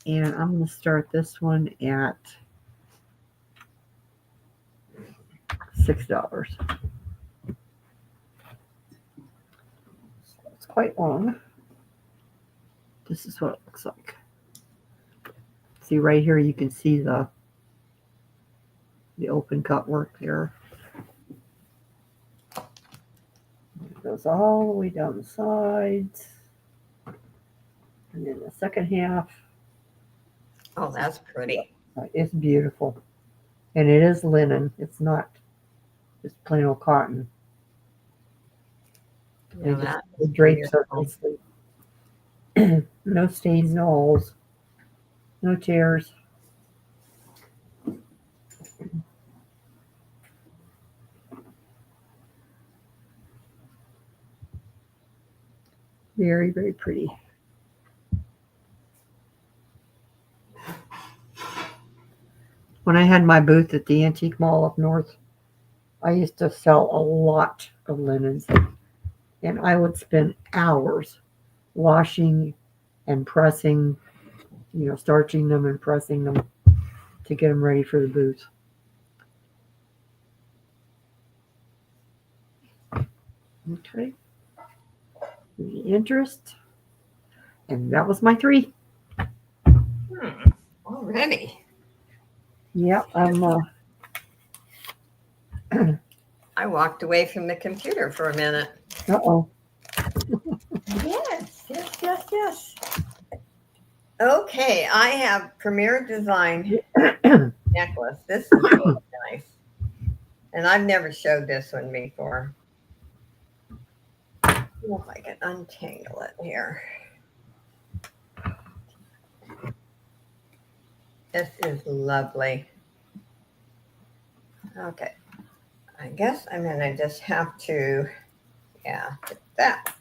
and I'm going to start this one at $6. It's quite long. This is what it looks like. See right here, you can see the open cut work there. It goes all the way down the sides. And then the second half. Oh, that's pretty. It's beautiful. And it is linen. It's not just plain old cotton. Yeah, The drapes are nicely. No stains, no holes, no tears. Very, very pretty. When I had my booth at the Antique Mall up north, I used to sell a lot of linens, and I would spend hours washing and pressing, starching them and pressing them to get them ready for the booth. Okay. The interest. And that was my 3. Already. Yep, I'm I walked away from the computer for a minute. uh-oh. Yes. Okay, I have Premier Design necklace. This is really nice. And I've never showed this one before. Oh, if I can untangle it here. This is lovely. Okay. I guess I'm going to just have to, get that.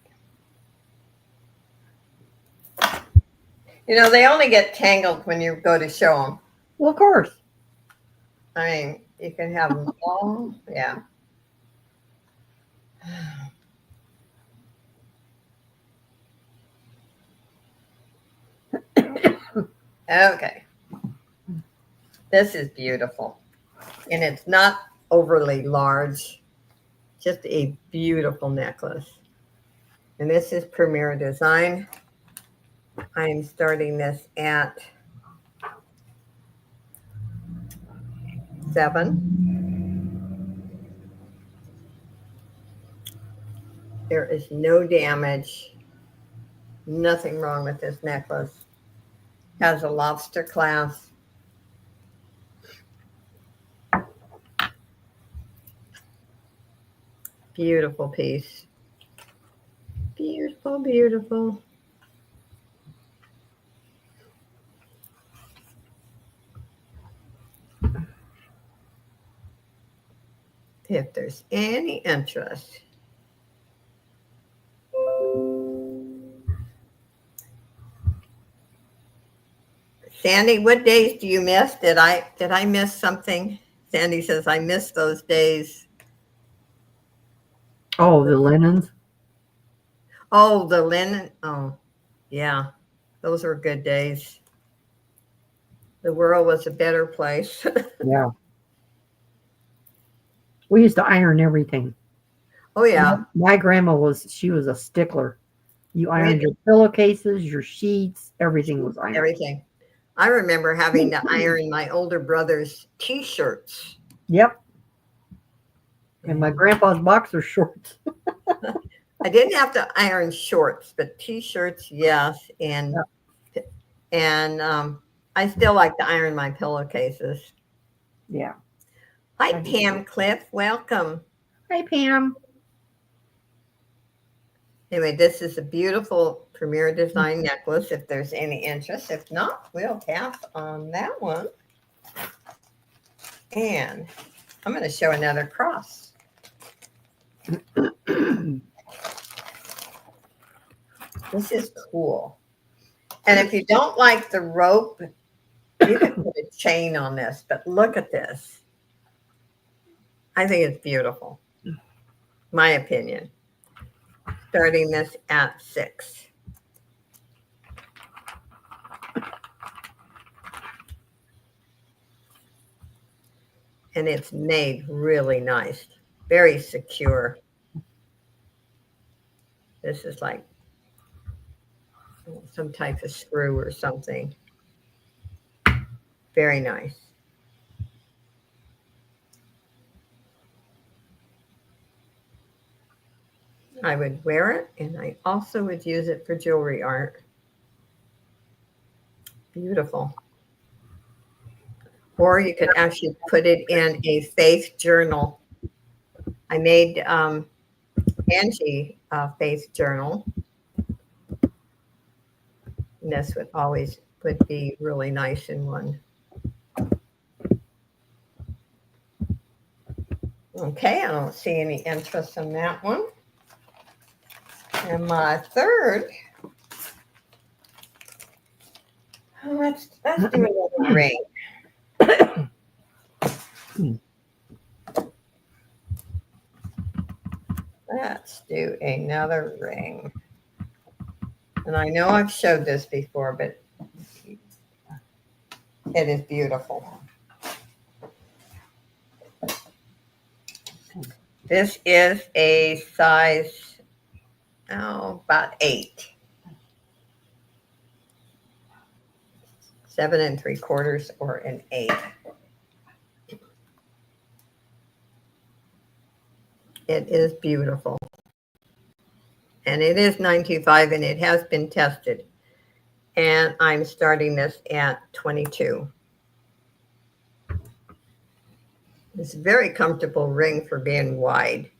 They only get tangled when you go to show them. Well, of course. I mean, you can have them all. Yeah. Okay. This is beautiful. And it's not overly large, just a beautiful necklace. And this is Premier Design. I am starting this at 7. There is no damage, nothing wrong with this necklace. Has a lobster clasp. Beautiful piece. Beautiful, beautiful. If there's any interest. Sandy, what days do you miss? Did I miss something? Sandy says I missed those days. Oh, the linens. Oh, the linen. Oh, yeah. Those were good days. The world was a better place. Yeah. We used to iron everything. Oh, yeah. My grandma she was a stickler. You ironed your pillowcases, your sheets, everything was ironed. Everything. I remember having to iron my older brother's T-shirts. Yep. And my grandpa's boxer shorts. I didn't have to iron shorts, but T-shirts, yes. And I still like to iron my pillowcases. Yeah. Hi, Pam Cliff. Welcome. Hey, Pam. Anyway, this is a beautiful Premier Design necklace if there's any interest. If not, we'll pass on that one. And I'm going to show another cross. This is cool. And if you don't like the rope, you can put a chain on this, but look at this. I think it's beautiful. My opinion. Starting this at 6. And it's made really nice. Very secure. This is like some type of screw or something. Very nice. I would wear it, and I also would use it for jewelry art. Beautiful. Or you could actually put it in a faith journal. I made Angie a faith journal. And this would be really nice in one. Okay, I don't see any interest in that one. And my third, let's do another ring. Let's do another ring. And I know I've showed this before, but it is beautiful. This is a size, about 8. 7 3/4 or an 8. It is beautiful. And it is 925 and it has been tested. And I'm starting this at 22. It's a very comfortable ring for being wide.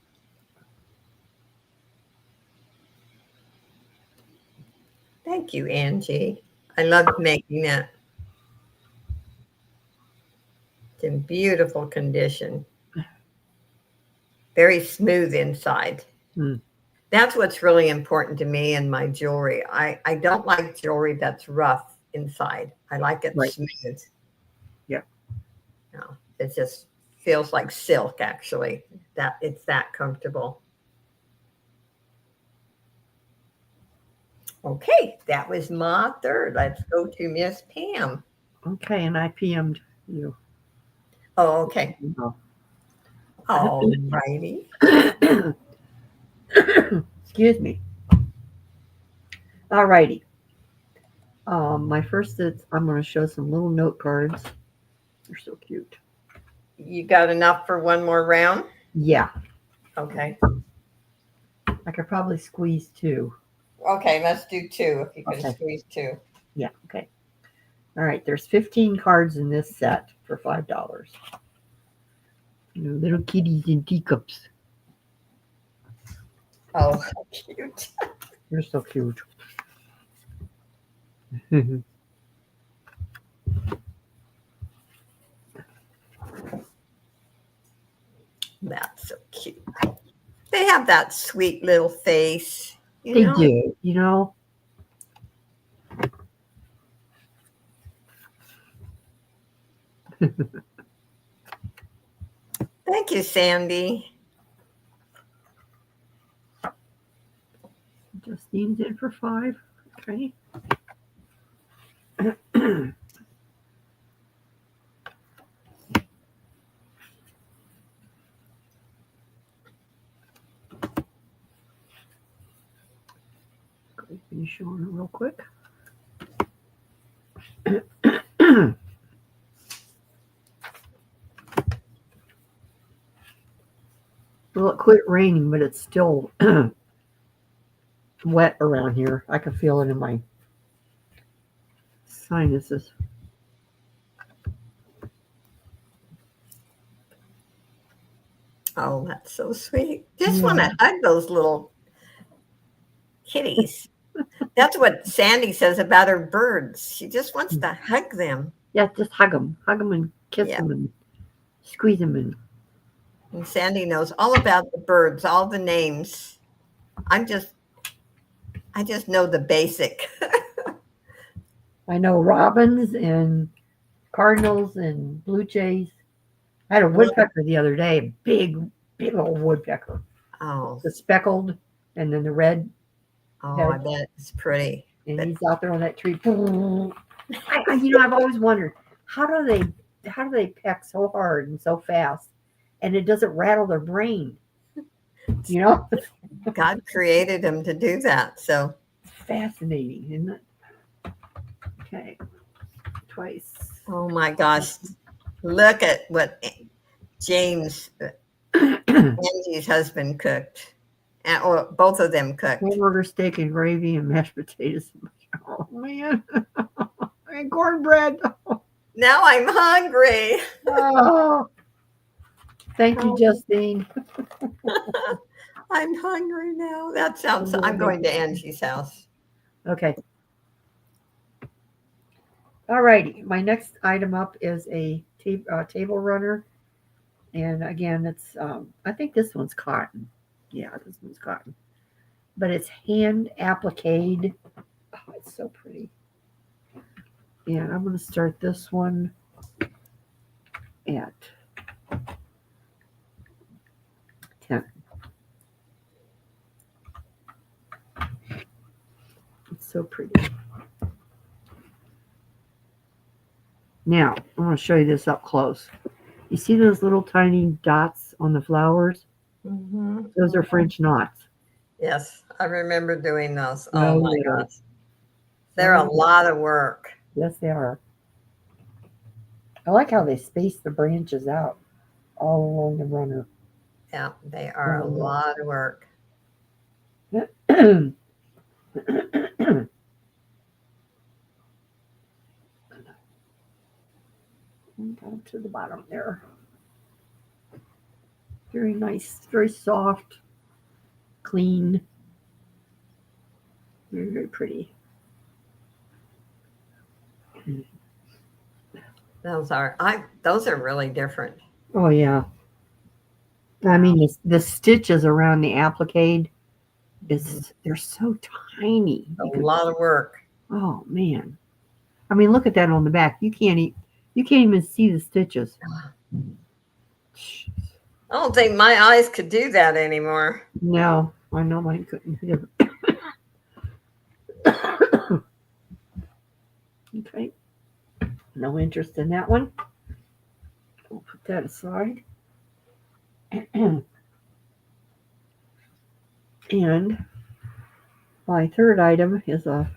Thank you, Angie. I loved making it. It's in beautiful condition. Very smooth inside. That's what's really important to me in my jewelry. I don't like jewelry that's rough inside. I like it smooth. Yeah. No, it just feels like silk, actually. It's that comfortable. Okay, that was my third. Let's go to Miss Pam. Okay, and I PM'd you. Oh, okay. Oh. All righty. Excuse me. All righty. My first is I'm going to show some little note cards. They're so cute. You got enough for one more round? Yeah, Okay. I could probably squeeze two. Okay, let's do two if you can Okay. squeeze two. Yeah, okay. All right, there's 15 cards in this set for $5. Little kitties in teacups. Oh, how cute. They're so cute. That's so cute. They have that sweet little face. They do, you know. Thank you, Sandy. Justine's in for 5. Okay. Finish on it real quick. Well, it quit raining, but it's still wet around here. I can feel it in my sinuses. Oh, that's so sweet. Just want to hug those little kitties. That's what Sandy says about her birds. She just wants to hug them. Yeah, just hug them and kiss them and squeeze them and. And Sandy knows all about the birds, all the names. I just know the basic. I know robins and cardinals and blue jays. I had a woodpecker the other day, a big old woodpecker. Oh. The speckled and then the red. Oh, I bet it's pretty. And he's out there on that tree. I've always wondered, how do they peck so hard and so fast and it doesn't rattle their brain? You know? God created them to do that. So it's fascinating, isn't it? Okay. Twice. Oh my gosh. Look at what James, Angie's husband, cooked. Or both of them cooked. Hamburger steak and gravy and mashed potatoes. Oh man. And cornbread. Now I'm hungry. Oh. Thank you, Justine. I'm hungry now. That sounds, I'm going to Angie's house. Okay. All righty. My next item up is a table runner. And again, it's, I think this one's cotton. Yeah, this one's cotton. But it's hand appliqued. Oh, it's so pretty. And I'm going to start this one at 10. It's so pretty. Now, I'm going to show you this up close. You see those little tiny dots on the flowers? Mm-hmm. Those are French knots. Yes, I remember doing those. Oh my yeah. gosh. They're a lot of work. Yes, they are. I like how they space the branches out all along the runner. Yeah, they are a lot of work. Down to the bottom there. Very nice, very soft, clean, very, very pretty. Those are really different. Oh yeah. I mean, the stitches around the applique, they're so tiny. A lot of work. Oh man. I mean, look at that on the back. You can't even see the stitches. I don't think my eyes could do that anymore. No, I know mine couldn't either. Okay. No interest in that one. We'll put that aside. And my third item is I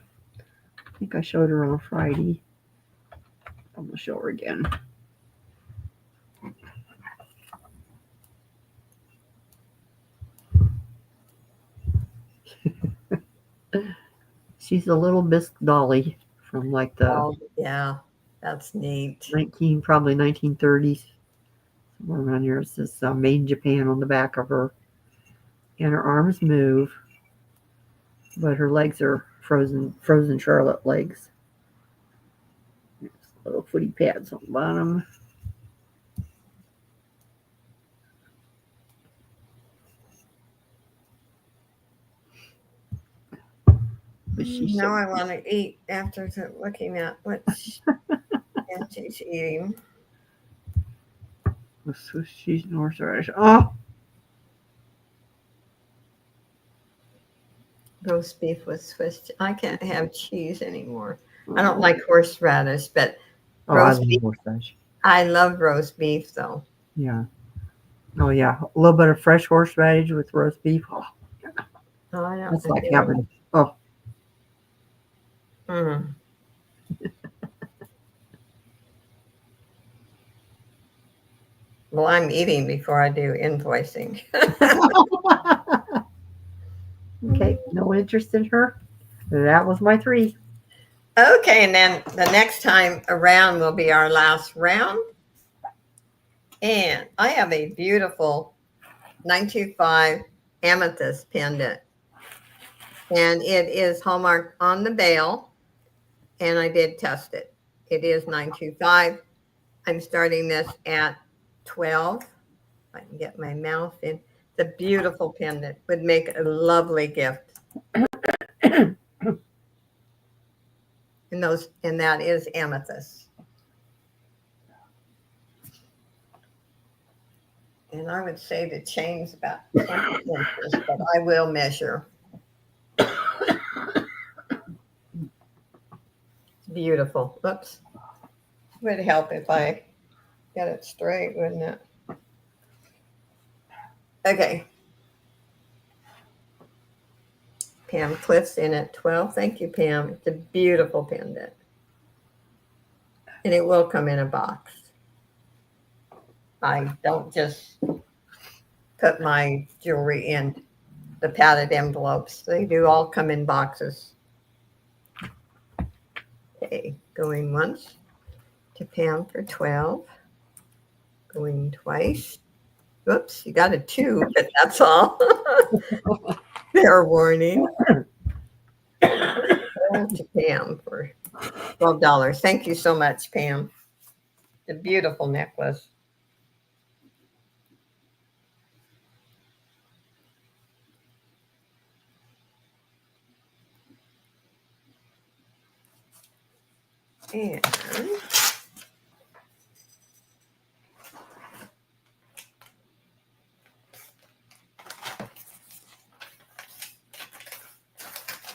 think I showed her on Friday. I'm going to show her again. She's a little bisque dolly from like the Oh, yeah, that's neat. probably 1930s. Somewhere around here. It says made in Japan on the back of her. And her arms move, but her legs are frozen Charlotte legs. There's little footy pads on the bottom. But she's Now I want to eat after looking at what she's eating. Swiss cheese and horseradish. Oh, Roast beef with Swiss. I can't have cheese anymore. I don't like horseradish, but I roast love beef. horseradish. I love roast beef though. Yeah. Oh yeah, a little bit of fresh horseradish with roast beef. Oh, Oh, I don't that's like do heaven. Oh, it. Mm. Well, I'm eating before I do invoicing. okay. No interest in her. That was my 3. Okay, and then the next time around will be our last round. And I have a beautiful 925 amethyst pendant. And it is hallmarked on the bail. And I did test it. It is 925. I'm starting this at 12. If I can get my mouth in. It's a beautiful pendant. Would make a lovely gift. And that is amethyst. And I would say the chain's about 20 inches, but I will measure. It's beautiful. Oops. Would help if I got it straight, wouldn't it? Okay. Pam Cliff's in at 12. Thank you, Pam. It's a beautiful pendant. And it will come in a box. I don't just put my jewelry in the padded envelopes. They do all come in boxes. Okay, going once to Pam for 12. Going twice. Whoops, you got a 2, but that's all. Fair warning. To Pam for $12. Thank you so much, Pam. A beautiful necklace. And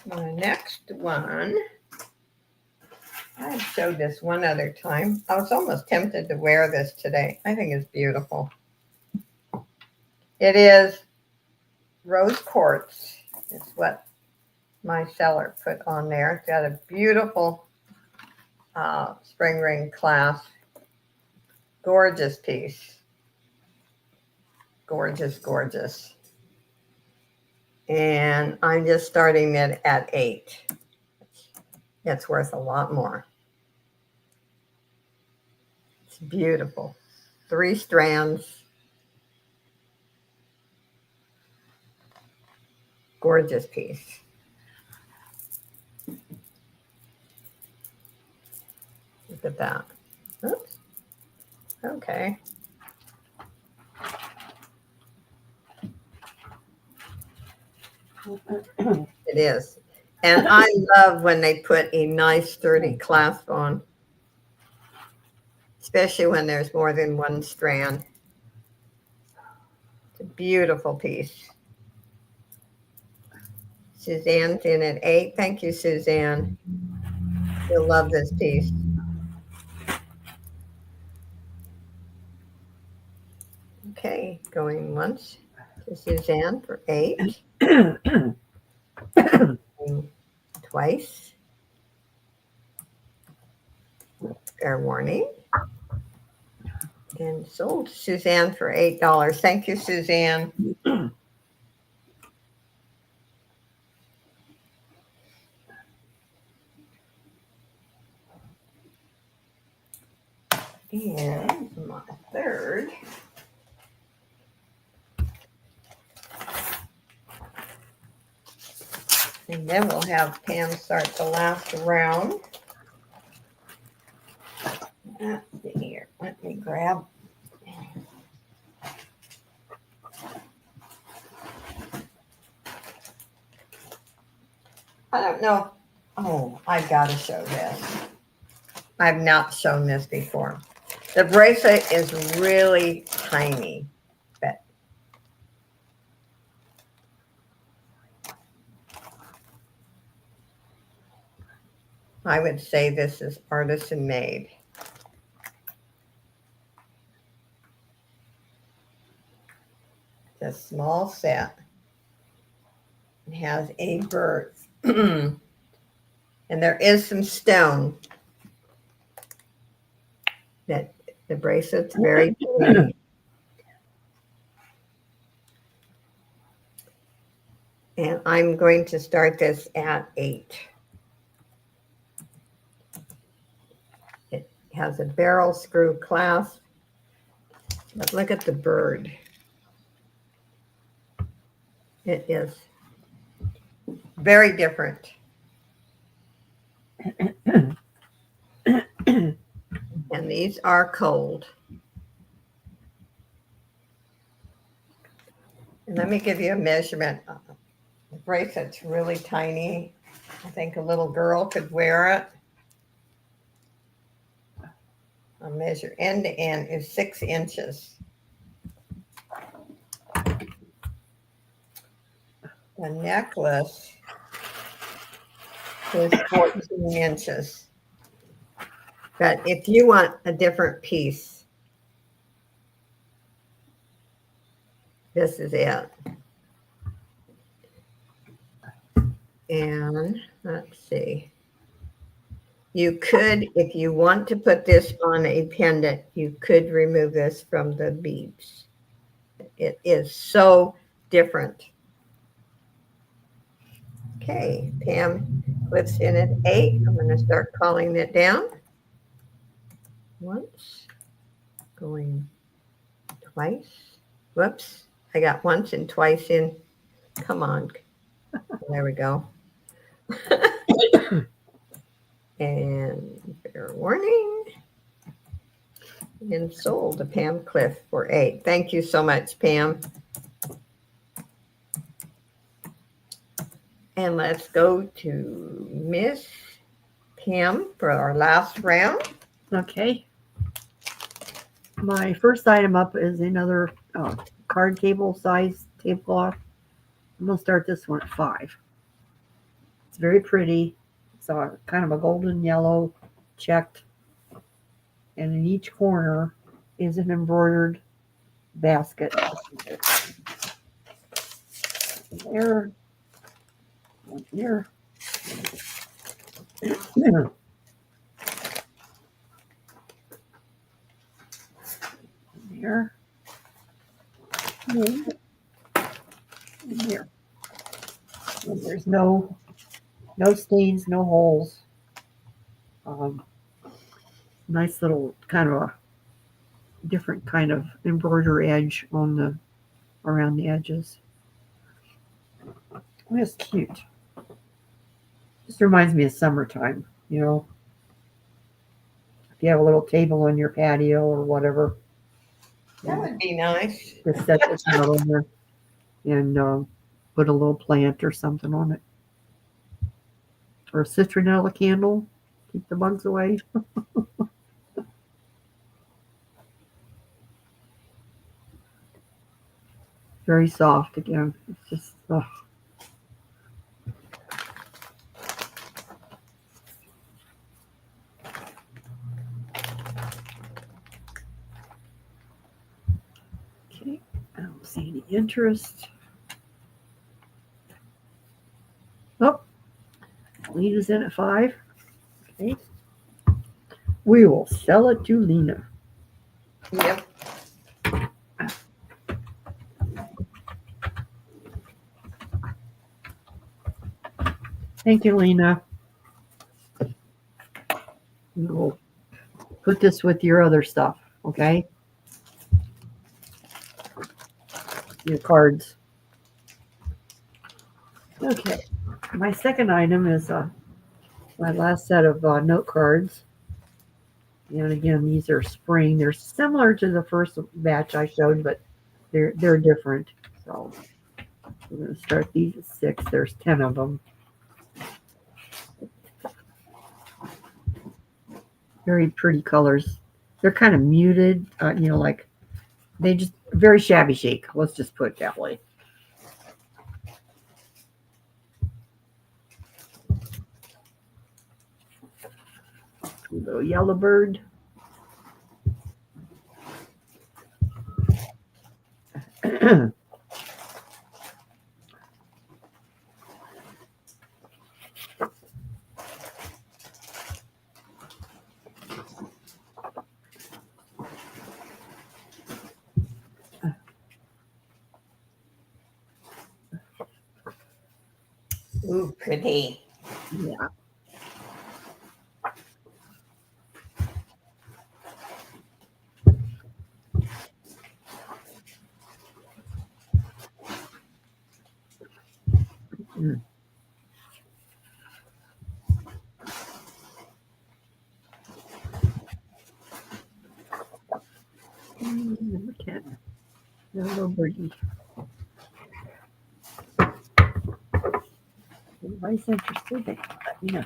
my next one, I've showed this one other time. I was almost tempted to wear this today. I think it's beautiful. It is rose quartz. It's what my seller put on there. It's got a beautiful spring ring clasp. Gorgeous piece. Gorgeous, gorgeous. And I'm just starting it at 8. It's worth a lot more. It's beautiful. 3 strands. Gorgeous piece. Look at that. Oops. Okay. It is. And I love when they put a nice sturdy clasp on, especially when there's more than one strand. It's a beautiful piece. Suzanne's in at 8. Thank you, Suzanne. You'll love this piece. Okay, going once to Suzanne for 8. Going twice. Fair warning. And sold to Suzanne for $8. Thank you, Suzanne. And my third. And then we'll have Pam start the last round. Let's see here. Let me grab. I don't know. Oh, I gotta show this. I've not shown this before. The bracelet is really tiny, but I would say this is artisan made. It's a small set. It has a bird. And there is some stone. That the bracelet's very pretty. And I'm going to start this at 8. It has a barrel screw clasp. But look at the bird. It is very different. And these are cold. And let me give you a measurement. The bracelet's really tiny. I think a little girl could wear it. I'll measure end to end is 6 inches. The necklace is 14 inches. But if you want a different piece, this is it. And let's see. You could, if you want to put this on a pendant, you could remove this from the beads. It is so different. Okay, Pam puts in at 8. I'm going to start calling it down. Once, going twice. Whoops, I got once and twice in. Come on. There we go. And fair warning. And sold to Pam Cliff for 8. Thank you so much, Pam. And let's go to Miss Pam for our last round. Okay. My first item up is another card table size tablecloth. I'm going to start this one at 5. It's very pretty. It's kind of a golden yellow checked. And in each corner is an embroidered basket. There. There. There. And here. And there's no stains, no holes. Nice little kind of a different kind of embroidery edge on the around the edges. It's cute. Just reminds me of summertime, you know. If you have a little table on your patio or whatever. That would be nice. Just set this out on there and put a little plant or something on it. Or a citronella candle. Keep the bugs away. Very soft again. It's just, see any interest. Oh, lead is in at 5. Okay. We will sell it to Lena. Yep. Thank you, Lena. We'll put this with your other stuff, okay? Your cards. Okay. My second item is my last set of note cards. And again, these are spring. They're similar to the first batch I showed, but they're different. So we're going to start these at 6. There's 10 of them. Very pretty colors. They're kind of muted, like they just very shabby chic. Let's just put it that way. Little yellow bird. Ooh, pretty. Yeah. Number 10. Little birdie. Everybody's interested. They can let me know.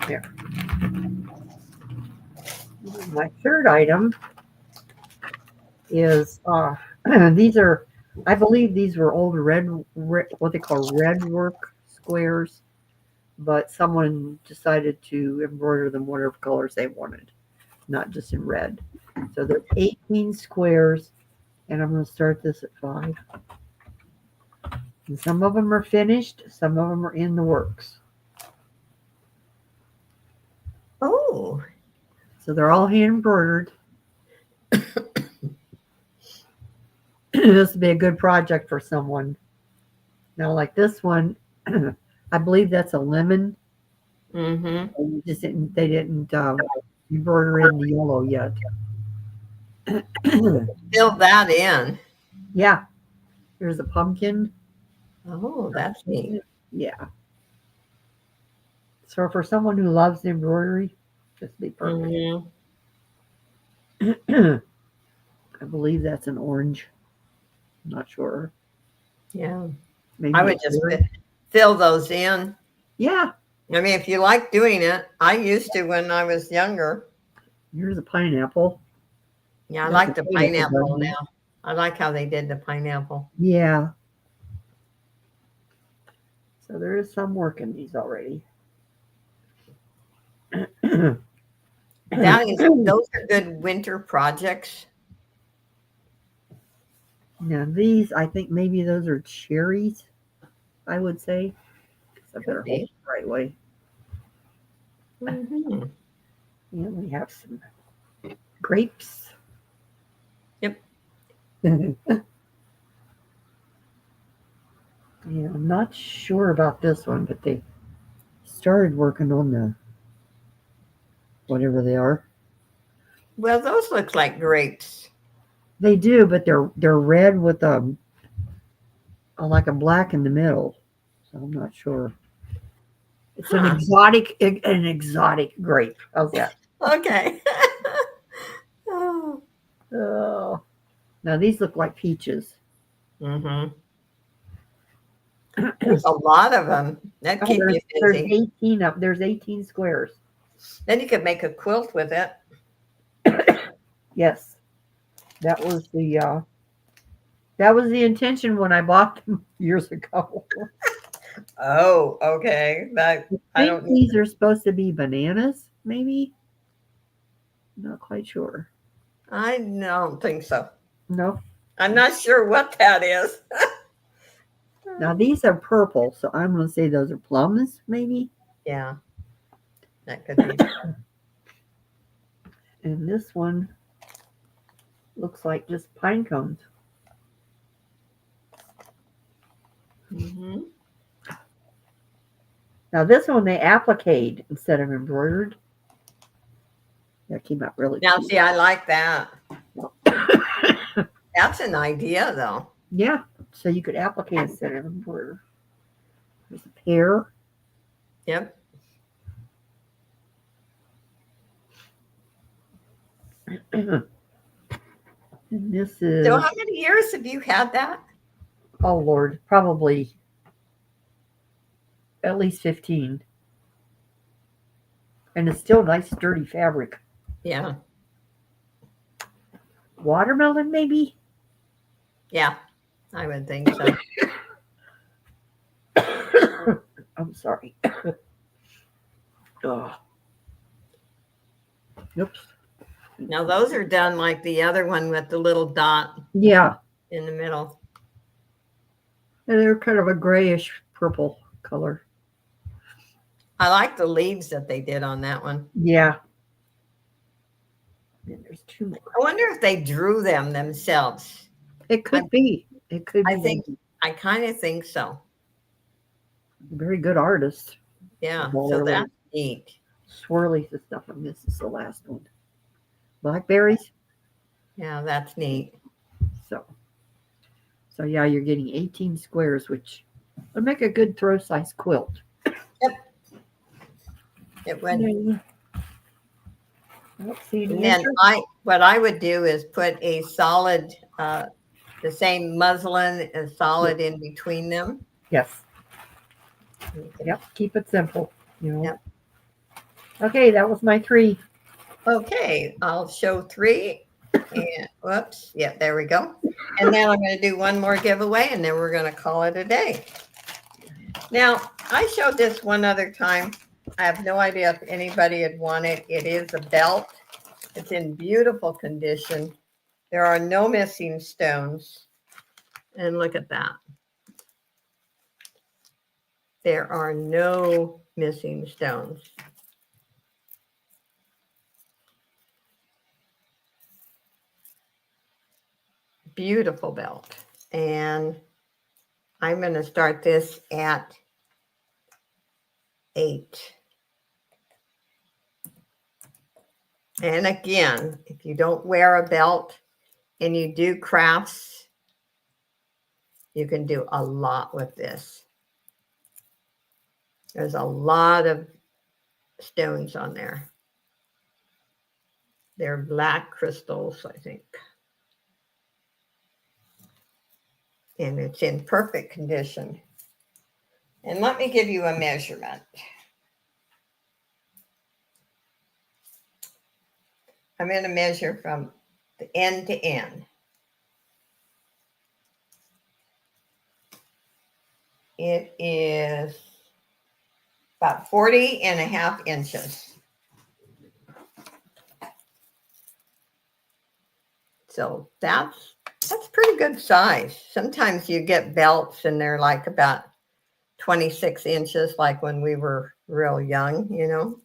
There. My third item is these are, I believe these were old red, what they call red work squares, but someone decided to embroider them whatever colors they wanted, not just in red. So they're 18 squares, and I'm going to start this at 5. And some of them are finished, some of them are in the works. Oh. So they're all hand embroidered. This would be a good project for someone. Now, like this one, I believe that's a lemon. Mm-hmm. They didn't embroider in the yellow yet. Fill that in. Yeah. Here's a pumpkin. Oh, that's neat. Yeah. So for someone who loves embroidery, this would be perfect. Mm-hmm. I believe that's an orange. I'm not sure. Yeah. Maybe I would just fill those in. Yeah. I mean, if you like doing it, I used to when I was younger. Here's a pineapple. Yeah, I That's like a the pineapple pineapple garden. now. I like how they did the pineapple. Yeah. So there is some work in these already. Those are good winter projects. Now these, I think maybe those are cherries, I would say. I better hold it the right way. Mm-hmm. And we have some grapes. Yep. Yeah, I'm not sure about this one, but they started working on the whatever they are. Well, those look like grapes. They do, but they're red with like a black in the middle. So I'm not sure. It's an exotic grape. How's that? Okay. Oh. Oh. Now these look like peaches. Mm-hmm. There's a lot of them. That keep you There's busy. 18 up. There's 18 squares. Then you could make a quilt with it. Yes. That was the That was the intention when I bought them years ago. Oh, okay. That I I think don't know. these are supposed to be bananas, maybe. Not quite sure. I don't think so. No. I'm not sure what that is. Now these are purple, so I'm going to say those are plums, maybe. Yeah, that could be. And this one looks like just pine cones. Hmm. Now this one they appliqued instead of embroidered. That came out really Now, cute. see, I like that. That's an idea, though. Yeah, so you could applique instead of embroider. There's a pear. Yep. And this is, So, how many years have you had that? oh Lord, probably at least 15. And it's still nice, sturdy fabric. Yeah. Watermelon, maybe? Yeah, I would think so. I'm sorry. Oh. Oops. Now, those are done like the other one with the little dot Yeah, in the middle. and they're kind of a grayish purple color. I like the leaves that they did on that one. Yeah. And there's two more. I wonder if they drew them themselves. It could be. It could be. I kind of think so. Very good artist. Yeah. Well, So they're that's neat. Swirlies and stuff. And this is the last one. Blackberries. Yeah, that's neat. So yeah, you're getting 18 squares, which would make a good throw size quilt. It went. Let's see. And then what I would do is put a solid, the same muslin and solid in between them. Yes. Yep. Keep it simple. You know. Yep. Okay, that was my 3. Okay, I'll show 3. And whoops, yeah, there we go. And then I'm going to do one more giveaway, and then we're going to call it a day. Now, I showed this one other time. I have no idea if anybody had won it. It is a belt. It's in beautiful condition. There are no missing stones. And look at that. There are no missing stones. Beautiful belt. And I'm going to start this at 8. And again, if you don't wear a belt and you do crafts, you can do a lot with this. There's a lot of stones on there. They're black crystals, I think. And it's in perfect condition. And let me give you a measurement. I'm going to measure from the end to end. It is about 40.5 inches. So that's pretty good size. Sometimes you get belts and they're like about 26 inches, like when we were real young, you know.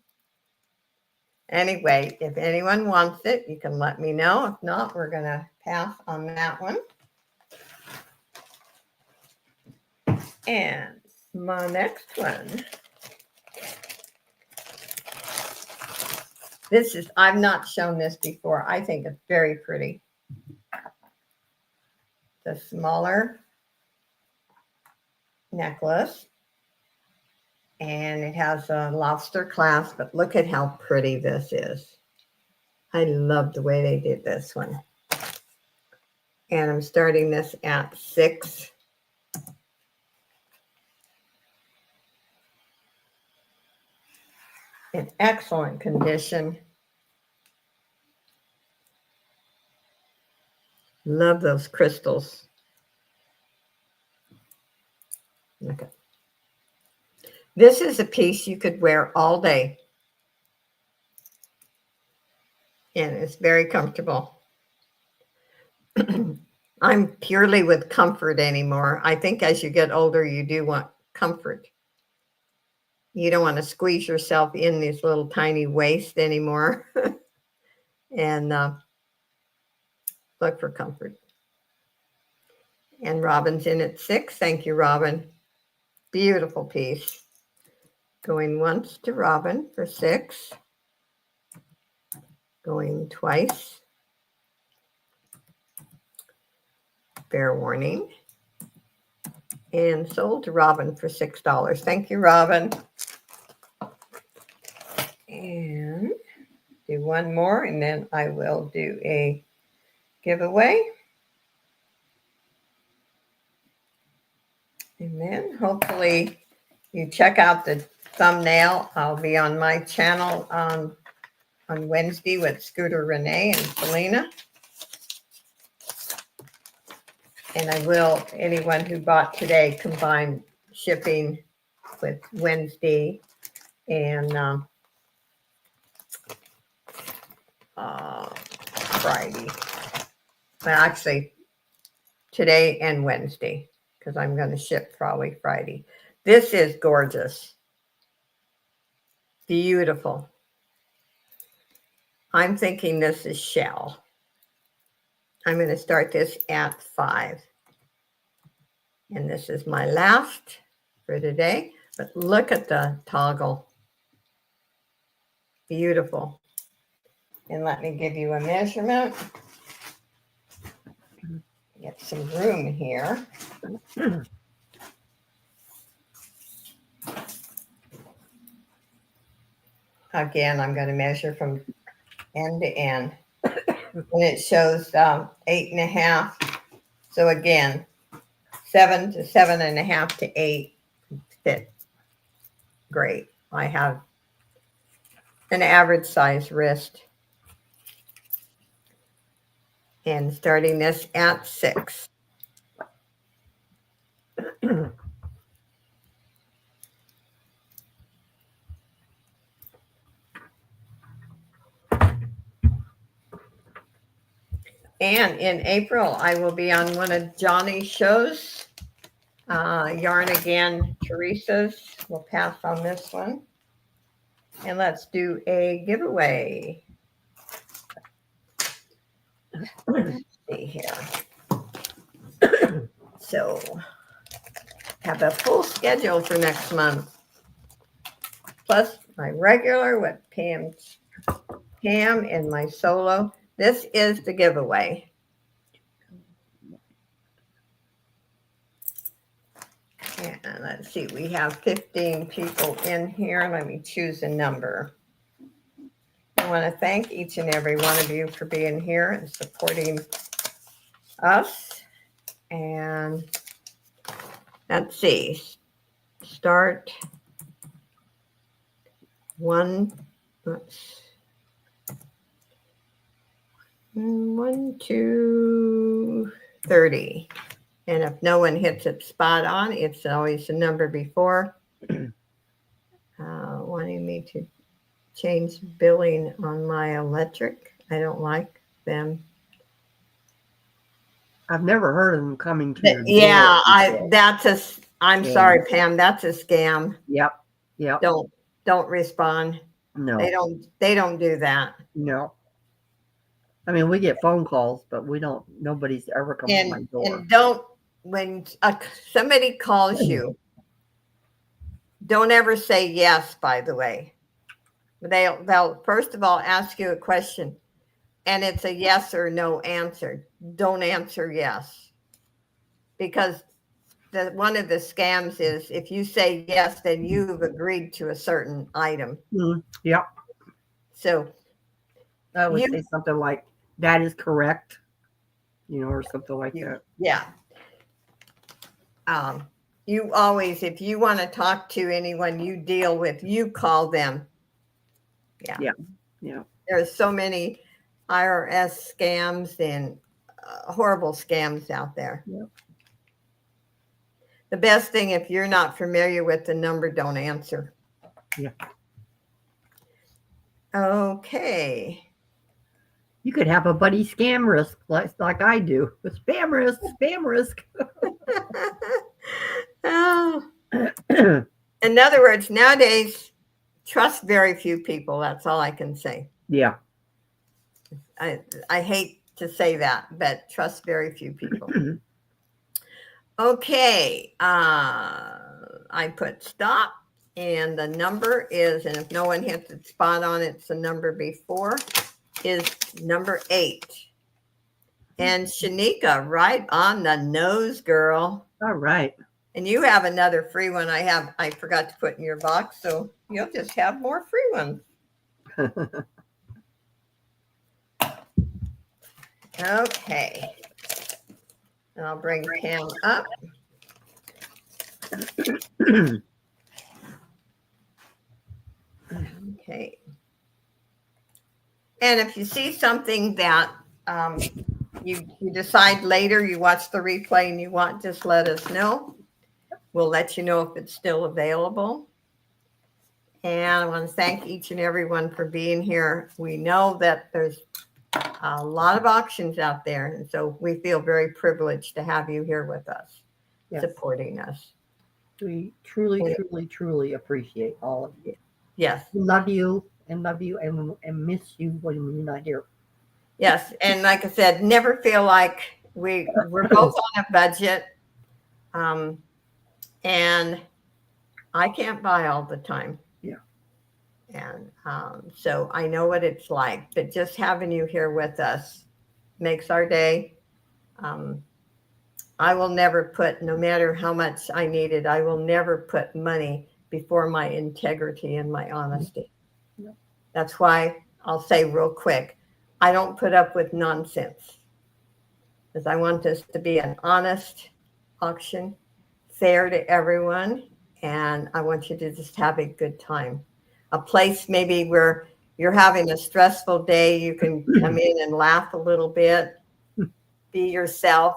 Anyway, if anyone wants it, you can let me know. If not, we're going to pass on that one. And my next one. This is, I've not shown this before. I think it's very pretty. The smaller necklace. And it has a lobster clasp, but look at how pretty this is. I love the way they did this one. And I'm starting this at 6. In excellent condition. Love those crystals. Okay. This is a piece you could wear all day. And it's very comfortable. I'm purely with comfort anymore. I think as you get older, you do want comfort. You don't want to squeeze yourself in this little tiny waist anymore. And look for comfort. And Robin's in at 6. Thank you, Robin. Beautiful piece. Going once to Robin for 6. Going twice. Fair warning. And sold to Robin for $6. Thank you, Robin. And do one more, and then I will do a giveaway. And then hopefully you check out the thumbnail. I'll be on my channel on Wednesday with Scooter Renee and Selena. And I will, anyone who bought today, combine shipping with Wednesday and Friday. Well, actually, today and Wednesday, because I'm going to ship probably Friday. This is gorgeous. Beautiful. I'm thinking this is shell. I'm going to start this at 5. And this is my last for today. But look at the toggle. Beautiful. And let me give you a measurement. Get some room here. Again, I'm going to measure from end to end. And it shows 8.5. So again, 7 to 7.5 to 8 fit great. I have an average size wrist. And starting this at 6. And in April, I will be on one of Johnny's shows. Yarn Again, Teresa's. We'll pass on this one. And let's do a giveaway. Let's see here. So, have a full schedule for next month. Plus my regular with Pam and my solo. This is the giveaway. And let's see, we have 15 people in here. Let me choose a number. I want to thank each and every one of you for being here and supporting us. And let's see, start 1, 2, 30. And if no one hits it spot on, it's always the number before. Wanting me to change billing on my electric. I don't like them. I've never heard of them coming to your Yeah, door. I'm sorry, Pam. That's a scam. Yep. Don't respond. No. They don't do that. No. I mean, we get phone calls, but nobody's ever come to my door. And when somebody calls you, don't ever say yes, by the way. They'll first of all ask you a question, and it's a yes or no answer. Don't answer yes. Because one of the scams is if you say yes, then you've agreed to a certain item. Yep. So I would say something like, that is correct, or something like that. Yeah. You always, if you want to talk to anyone you deal with, you call them. Yeah. There's so many IRS scams and horrible scams out there. Yep. the best thing, if you're not familiar with the number, don't answer. Yeah. Okay. You could have a buddy scam risk like I do. Spam risk, spam risk. Oh. In other words, nowadays, trust very few people. That's all I can say. Yeah. I hate to say that, but trust very few people. Okay. I put stop, and the number is, and if no one hits the spot on it, it's the number before, is number 8. And Shanika, right on the nose, girl. All right. And you have another free one I forgot to put in your box, so you'll just have more free ones. Okay. And I'll bring Pam up. Okay. And if you see something that you decide later, you watch the replay and you want, just let us know. We'll let you know if it's still available. And I want to thank each and everyone for being here. We know that there's a lot of auctions out there, and so we feel very privileged to have you here with us, Yes. supporting us. We truly appreciate all of you. Yes. Love you and miss you when you're not here. Yes. And like I said, never feel like we're both on a budget. And I can't buy all the time. Yeah. And so I know what it's like, but just having you here with us makes our day. I will never put, no matter how much I needed, I will never put money before my integrity and my honesty. No. That's why I'll say real quick, I don't put up with nonsense, because I want this to be an honest auction, fair to everyone, and I want you to just have a good time. A place maybe where you're having a stressful day, you can come in and laugh a little bit, be yourself,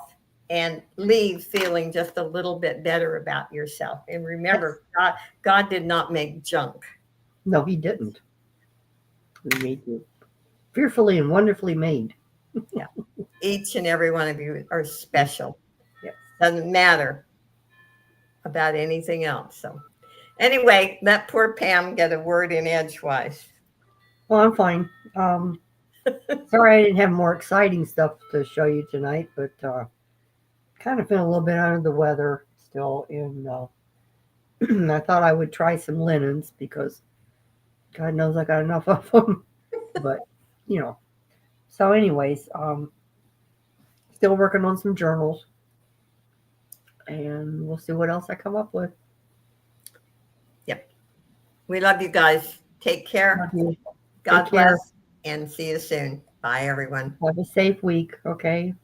and leave feeling just a little bit better about yourself. And remember, God did not make junk. No, he didn't. He made you fearfully and wonderfully made. Yeah. Each and every one of you are special. Yes. Doesn't matter about anything else. So anyway, let poor Pam get a word in edgewise. Well, I'm fine. Sorry I didn't have more exciting stuff to show you tonight, but kind of feeling a little bit under the weather still. And I thought I would try some linens because God knows I got enough of them. But, you know. So anyways, still working on some journals. And we'll see what else I come up with. Yep. We love you guys. Take care. Love you. God Take care. bless. And see you soon. Bye, everyone. Have a safe week, okay?